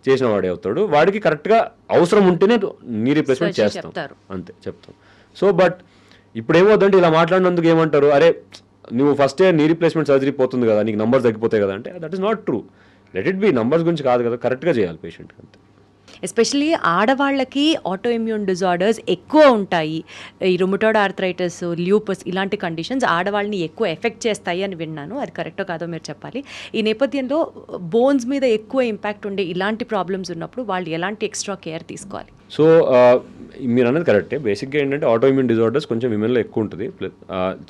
చేసిన వాడే అవుతాడు. వాడికి కరెక్ట్గా అవసరం ఉంటేనే నీ రీప్లేస్మెంట్ చేస్తాం, అంతే చెప్తాం. సో బట్ ఇప్పుడు ఏమవుతుందంటే ఇలా మాట్లాడినందుకు ఏమంటారు, అరే నువ్వు ఫస్ట్ నీ రీప్లేస్మెంట్ సర్జరీ పోతుంది కదా, నీకు నంబర్స్ తగ్గిపోతాయి కదా అంటే that is not true. Let it be, numbers గురించి కాదు కదా, కరెక్ట్గా చేయాలి పేషెంట్కి అంతే. ఎస్పెషలీ ఆడవాళ్ళకి ఆటో ఇమ్యూన్ డిజార్డర్స్ ఎక్కువ ఉంటాయి. ఈ రుమటాయిడ్ ఆర్థరైటిస్, ల్యూపస్ ఇలాంటి కండిషన్స్ ఆడవాళ్ళని ఎక్కువ ఎఫెక్ట్ చేస్తాయి అని విన్నాను. అది కరెక్టో కాదో మీరు చెప్పాలి. ఈ నేపథ్యంలో బోన్స్ మీద ఎక్కువ ఇంపాక్ట్ ఉండే ఇలాంటి ప్రాబ్లమ్స్ ఉన్నప్పుడు వాళ్ళు ఎలాంటి ఎక్స్ట్రా కేర్ తీసుకోవాలి? సో మీరు అన్నది కరెక్టే. బేసిక్గా ఏంటంటే ఆటో ఇమ్యూన్ డిజార్డర్స్ కొంచెం విమెన్లో ఎక్కువ ఉంటుంది.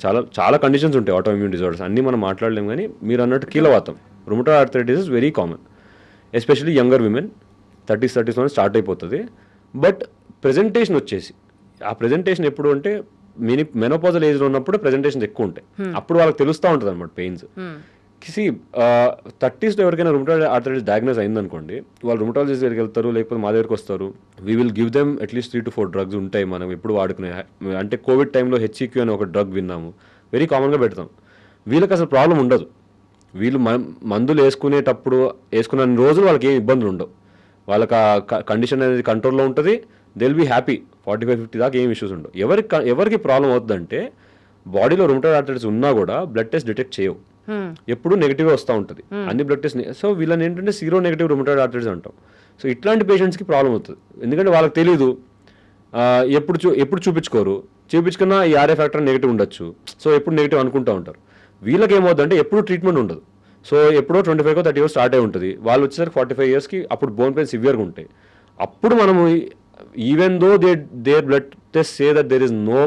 చాలా చాలా కండిషన్స్ ఉంటాయి ఆటో ఇమ్యూన్ డిజార్డర్స్, అన్నీ మనం మాట్లాడలేము. కానీ మీరు అన్నట్టు కీలవాతం, rheumatoid arthritis is very common, especially younger women. 30s start అయిపోతుంది. బట్ ప్రెజెంటేషన్ వచ్చేసి ఆ ప్రెజెంటేషన్ ఎప్పుడు అంటే మెనోపాజల్ ఏజ్లో ఉన్నప్పుడు ప్రెజెంటేషన్స్ ఎక్కువ ఉంటాయి. అప్పుడు వాళ్ళకి తెలుస్తూ ఉంటుంది అనమాట పెయిన్స్. సి 30sలో ఎవరికైనా రుమటాయిడ్ ఆర్థరైటిస్ డయాగ్నోస్ అయిందనుకోండి, వాళ్ళు రుమటాలజిస్ట్ దగ్గరికి వెళ్తారు, లేకపోతే మా దగ్గరికి వస్తారు. We will give them at least 3 to 4 drugs ఉంటాయి మనం ఎప్పుడు వాడుకునే. అంటే కోవిడ్ టైంలో హెచ్ఈక్యూ అని ఒక డ్రగ్ విన్నాము, వెరీ కామన్గా పెడతాం. వీళ్ళకి అసలు ప్రాబ్లం ఉండదు. వీళ్ళు మందులు వేసుకునేటప్పుడు వేసుకున్న రోజులు వాళ్ళకి ఏం ఇబ్బందులు ఉండవు. వాళ్ళకి ఆ కండిషన్ అనేది కంట్రోల్లో ఉంటుంది. They will be happy. 45-50 దాకా ఏం ఇష్యూస్ ఉండవు. ఎవరికి ప్రాబ్లం అవుతుందంటే బాడీలో రుమటాయిడ్ ఆర్థరైటిస్ ఉన్నా కూడా బ్లడ్ టెస్ట్ డిటెక్ట్ చేయవు, ఎప్పుడు నెగిటివ్గా వస్తూ ఉంటుంది అన్ని బ్లడ్ టెస్ట్. సో వీళ్ళని ఏంటంటే సీరో నెగిటివ్ రుమటాయిడ్ ఆర్థరైటిస్ అంటాం. సో ఇట్లాంటి పేషెంట్స్కి ప్రాబ్లం అవుతుంది, ఎందుకంటే వాళ్ళకి తెలీదు, ఎప్పుడు చూపించుకున్నా ఈ ఆర్ఏ ఫ్యాక్టర్ నెగిటివ్ ఉండొచ్చు. సో ఎప్పుడు నెగిటివ్ అనుకుంటూ ఉంటారు. వీళ్ళకి ఏమవుతుందంటే ఎప్పుడు ట్రీట్మెంట్ ఉండదు. సో ఎప్పుడో 25-30 years స్టార్ట్ అయి ఉంటుంది. వాళ్ళు వచ్చేసరికి 45 yearsకి అప్పుడు బోన్ పెయిన్ సివియర్గా ఉంటాయి. అప్పుడు మనము even though their blood test say that there is no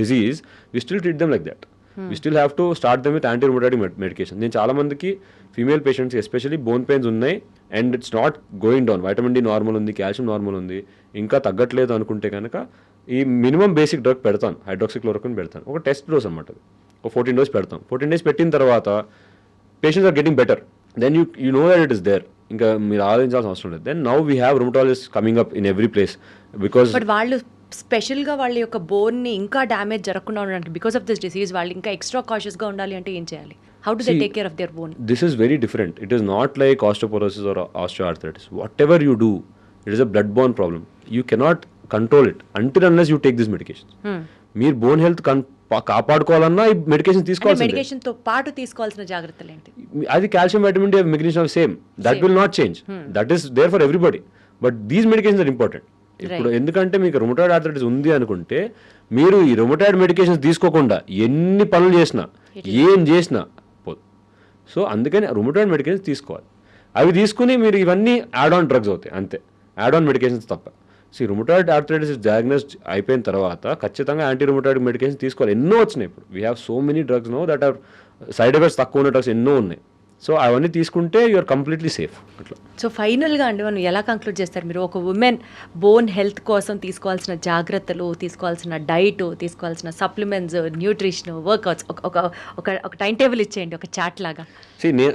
disease, we still treat them like that. We still have to start them with anti rheumatoid medication. నేను చాలా మందికి female patients especially bone pains ఉన్నాయి and it's not going down, vitamin D normal ఉంది, కాల్షియం నార్మల్ ఉంది, ఇంకా తగ్గట్లేదు అనుకుంటే కనుక ఈ మినిమం బేసిక్ డ్రగ్ పెడతాను, హైడ్రాక్సిక్లోరోక్విన్ పెడతాను. ఒక టెస్ట్ డోస్ అనమాట, ఒక 14 days పెడతాం. 14 days పెట్టిన తర్వాత patients are getting better, then you know that it is there. ఇంకా మీరు ఆలోచించాల్సిన అవసరం లేదు. Then now we have rheumatologist coming up in every place. Because but వాళ్ళు స్పెషల్గా వాళ్ళ యొక్క బోన్ని ఇంకా డ్యామేజ్ జరగకుండా ఉండడానికి బికాస్ ఆఫ్ దిస్ డిసీజ్ వాళ్ళు ఇంకా ఎక్స్ట్రా కాషియస్గా ఉండాలి అంటే ఏం చేయాలి? How do they take care of their bone? This is very different. It is not like osteoporosis or osteoarthritis. Whatever you do, it is a blood borne problem. You cannot control it until unless you take this medication. మీరు బోన్ హెల్త్ కాపాడుకోవాలన్నా ఈ మెడికేషన్ తీసుకోవాల్సిందే. మెడికేషన్ తో పాటు తీసుకోవాల్సిన జాగ్రత్తలు ఏంటి? అది calcium, vitamin D, magnesium same, that will not change. That is there for everybody. But these medications are important. ఇప్పుడు ఎందుకంటే మీకు రుమటాయిడ్ ఆర్థరైటిస్ ఉంది అనుకుంటే మీరు ఈ రుమటాయిడ్ మెడికేషన్స్ తీసుకోకుండా ఎన్ని పనులు చేసినా ఏం చేసినా పోదు. సో అందుకని రుమటాయిడ్ మెడికేషన్స్ తీసుకోవాలి. అవి తీసుకుని మీరు ఇవన్నీ యాడ్ ఆన్ డ్రగ్స్ అవుతాయి, అంతే, యాడ్ ఆన్ మెడికేషన్స్ తప్ప. రుమటాయిడ్ ఆర్థరైటిస్ డయాగ్నోస్ అయిపోయిన తర్వాత ఖచ్చితంగా యాంటీ రుమటాయిడ్ మెడికేషన్ తీసుకోవాలి. ఎన్నో వచ్చినాయి ఇప్పుడు. We have so many drugs no that are side effects తక్కువ ఉన్న డ్రగ్స్ ఎన్నో ఉన్నాయి. సో అవన్నీ తీసుకుంటే యు ఆర్ కంప్లీట్లీ సేఫ్. అట్లా. సో ఫైనల్గా అండి మనం ఎలా కంక్లూడ్ చేస్తారు మీరు? ఒక ఉమెన్ బోన్ హెల్త్ కోసం తీసుకోవాల్సిన జాగ్రత్తలు, తీసుకోవాల్సిన డైట్, తీసుకోవాల్సిన సప్లిమెంట్స్, న్యూట్రిషన్, వర్కౌట్స్ ఒక టైం టేబుల్ ఇచ్చేయండి, ఒక చాట్ లాగా.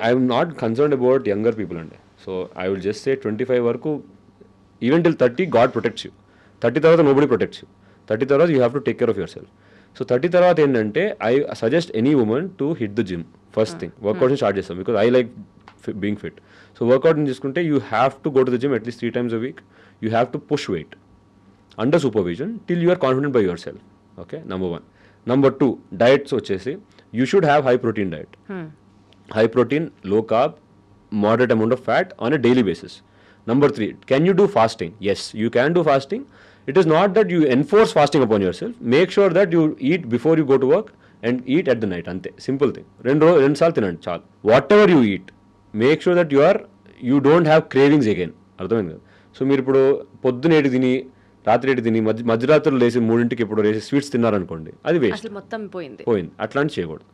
I'm not concerned about younger people అండి. So I will just say 25 వరకు, even till 30 God protects you. 30 తర్వాత నోబడి ప్రొటెక్ట్స్ యూ. 30 తర్వాత you have to take care of yourself. So 30 తర్వాత ఏంటంటే I suggest any women to hit the gym first thing. వర్కౌట్ని స్టార్ట్ చేస్తాం because I like being fit. So వర్కౌట్ని తీసుకుంటే you have to go to the gym at least 3 times a week. You have to push weight under supervision till you are confident by your self. Okay, number 1. Number 2, diets వచ్చేసి you should have high protein diet. High protein, low carb, moderate amount of fat on a daily basis. Number 3, can you do fasting? Yes, you can do fasting. It is not that you enforce fasting upon yourself. Make sure that you eat before you go to work and eat at the night. Ante simple thing. రెండు సార్లు తినండి చాలు. Whatever you eat, make sure that you don't have cravings again. అర్థమైంది కదా? సో మీరు ఇప్పుడు పొద్దున తిని రాత్రి తిని మధ్యరాత్రులు లేచి 3ంటికి ఇప్పుడు లేచి స్వీట్స్ తిన్నారనుకోండి, అది వేస్ట్, మొత్తం పోయింది. అట్లాంటి చేయకూడదు.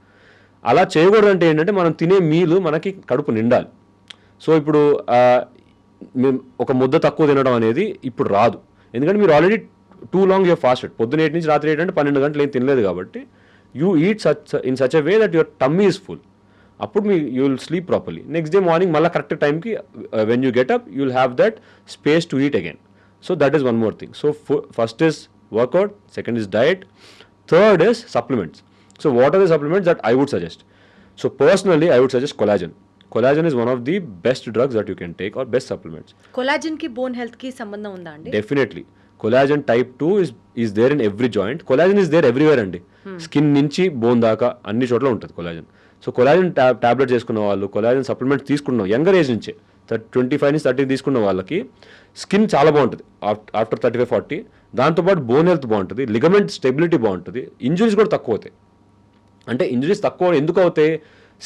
అలా చేయకూడదు అంటే ఏంటంటే మనం తినే మీలు మనకి కడుపు నిండాలి. సో ఇప్పుడు ఒక ముద్ద తక్కువ తినడం అనేది ఇప్పుడు రాదు, ఎందుకంటే మీరు already too long you're fasted. పొద్దున 8 నుంచి రాత్రి 8 అంటే 12 గంటలు ఏం తినలేదు కాబట్టి you eat in such a way that your tummy is full. అప్పుడు you will sleep properly. Next day morning మళ్ళీ కరెక్ట్ టైంకి when you get up you will have that space to eat again. So that is one more thing. So first is workout, second is diet, third is supplements. So what are the supplements that I would suggest? So personally, I would suggest collagen. Collagen is one of the best drugs that you can take or best supplements. Collagen ki bone health ki sambandham unda andi? Definitely. Collagen type 2 is there in every joint. Collagen is there everywhere andi. Skin nunchi bone daaka anni chotla untadi collagen. So collagen tablet చేసుకున్న వాళ్ళు, కొలాజన్ సప్లిమెంట్స్ తీసుకున్న యంగర్ ఏజ్ నుంచే 25 నుంచి 30 తీసుకున్న వాళ్ళకి స్కిన్ చాలా బాగుంటుంది ఆఫ్టర్ 35-40. దాంతోపాటు బోన్ హెల్త్ బాగుంటుంది, లిగమెంట్ స్టెబిలిటీ బాగుంటుంది, ఇంజురీస్ కూడా తక్కువ అవుతాయి. అంటే ఇంజురీస్ తక్కువ ఎందుకు అవుతాయి?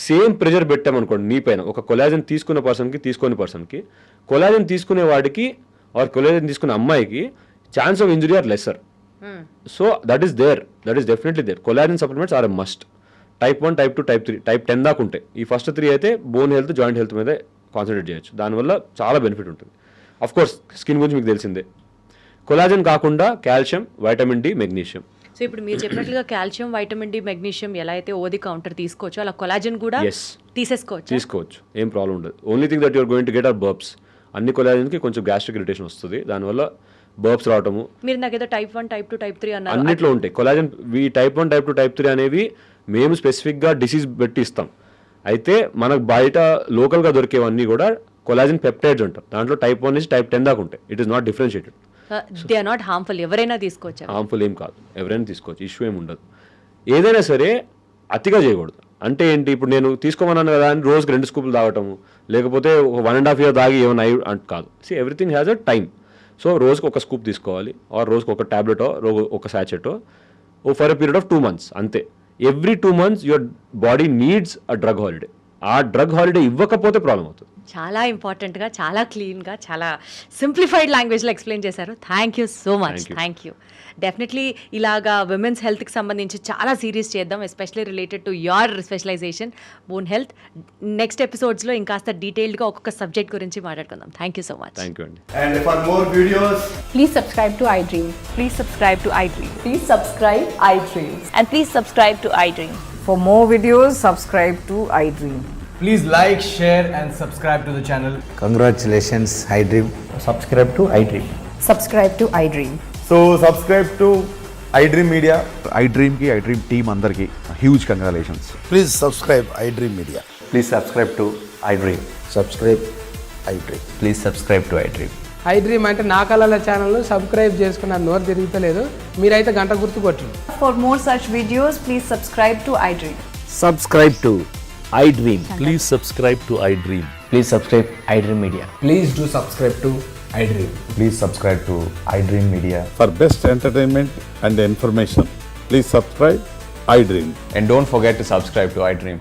సేమ్ ప్రెషర్ పెట్టామనుకోండి నీ పైన, ఒక కొలాజన్ తీసుకున్న పర్సన్కి తీసుకోని పర్సన్కి, కొలాజన్ తీసుకునే వాడికి ఆర్ కొలాజన్ తీసుకునే అమ్మాయికి chance of injury are lesser. So that is definitely there. Collagen supplements are a must. Type 1, type 2, type 3, type 10 దాకా ఉంటాయి. ఈ ఫస్ట్ 3 అయితే బోన్ హెల్త్, జాయింట్ హెల్త్ మీద కాన్సన్ట్రేట్ చేయొచ్చు. దానివల్ల చాలా బెనిఫిట్ ఉంటుంది. అఫ్ కోర్స్ స్కిన్ గురించి మీకు తెలిసిందే. కొలాజన్ కాకుండా calcium, vitamin D, magnesium. So ఇప్పుడు మీరు చెప్పినట్లుగా కాల్షియం, వైటమిన్ డి, మెగ్నీషియం ఎలా అయితే ఓది కౌంటర్ తీసుకోవచ్చు, అలా కొలాజన్ కూడా తీసుకోవచ్చు. ఏం ప్రాబ్లం ఉండదు. Only thing that you're going to get are burps. అన్ని కొలాజన్కి కొంచెం గ్యాస్ట్రిక్ ఇరిటేషన్ వస్తుంది, దానివల్ల బర్బ్స్ రావటము. మీరు నాకేదో టైప్ 1, టైప్ 2, టైప్ 3 అన్నారు. అన్నిట్లో ఉంటాయి కొలాజన్. టైప్ 1, టైప్ 2, టైప్ 3 అనేవి మేము స్పెసిఫిక్గా డిసీజ్ పెట్టి ఇస్తాం. అయితే మనకు బయట లోకల్గా దొరికేవన్నీ కూడా కొలాజన్ పెప్టైడ్స్ అంటారు. దాంట్లో టైప్ 1 నుంచి టైప్ 10 దాకా ఉంటాయి. It is not differentiated. They are not harmful, ఎవరైనా తీసుకోవచ్చు. హార్మ్ఫుల్ ఏం కాదు, ఎవరైనా తీసుకోవచ్చు, ఇష్యూ ఏమి ఉండదు. ఏదైనా సరే అతిగా చేయకూడదు. అంటే ఏంటి, ఇప్పుడు నేను తీసుకోమన్నాను కదా అని రోజుకి 2 స్కూపులు తాగటము, లేకపోతే 1.5 year తాగి ఏమైనా అయ్యి అంటే కాదు. Everything has a time. So రోజుకి 1 స్కూప్ తీసుకోవాలి, ఆర్ రోజుకి 1 టాబ్లెటో, రోజు 1 శాచెటో, for a period of 2 months అంతే. Every 2 months your body needs a drug holiday. ఆ డ్రగ్ హాలిడే ఇవ్వకపోతే ప్రాబ్లం అవుతుంది. చాలా ఇంపార్టెంట్గా, చాలా క్లీన్గా, చాలా సింప్లిఫైడ్ లాంగ్వేజ్లో ఎక్స్ప్లెయిన్ చేశారు. Thank you so much. Thank you. Definitely ఇలాగా విమెన్స్ హెల్త్కి సంబంధించి చాలా సిరీస్ చేద్దాం, especially related to your specialization bone health. Next ఎపిసోడ్స్లో ఇంకాస్త డీటెయిల్డ్గా ఒక్కొక్క సబ్జెక్ట్ గురించి మాట్లాడుకుందాం. Thank you so much. Thank you అండి. And for more videos, Please subscribe to iDream. Please subscribe to iDream. Please subscribe iDream. And please subscribe to iDream. For more videos, subscribe to iDream. please like, share and subscribe to the channel. Congratulations, iDream. Subscribe to iDream. Subscribe to iDream. So subscribe to iDream Media. iDream ki iDream team andarki huge congratulations. Please subscribe iDream Media. Please subscribe to iDream. Subscribe iDream. Please subscribe to iDream. iDream అంటే నా కళల ఛానల్ సబ్స్క్రైబ్ చేసుకున్న నోరు తిరుగుతలేదు, మీరైతే గంట గుర్తు కొట్టండి. For more such videos, please subscribe to iDream. Subscribe to iDream. Please subscribe to iDream. Please subscribe iDream Media. Please do subscribe to iDream. Please subscribe to iDream Media. For best entertainment and information, please subscribe iDream. And don't forget to subscribe to iDream.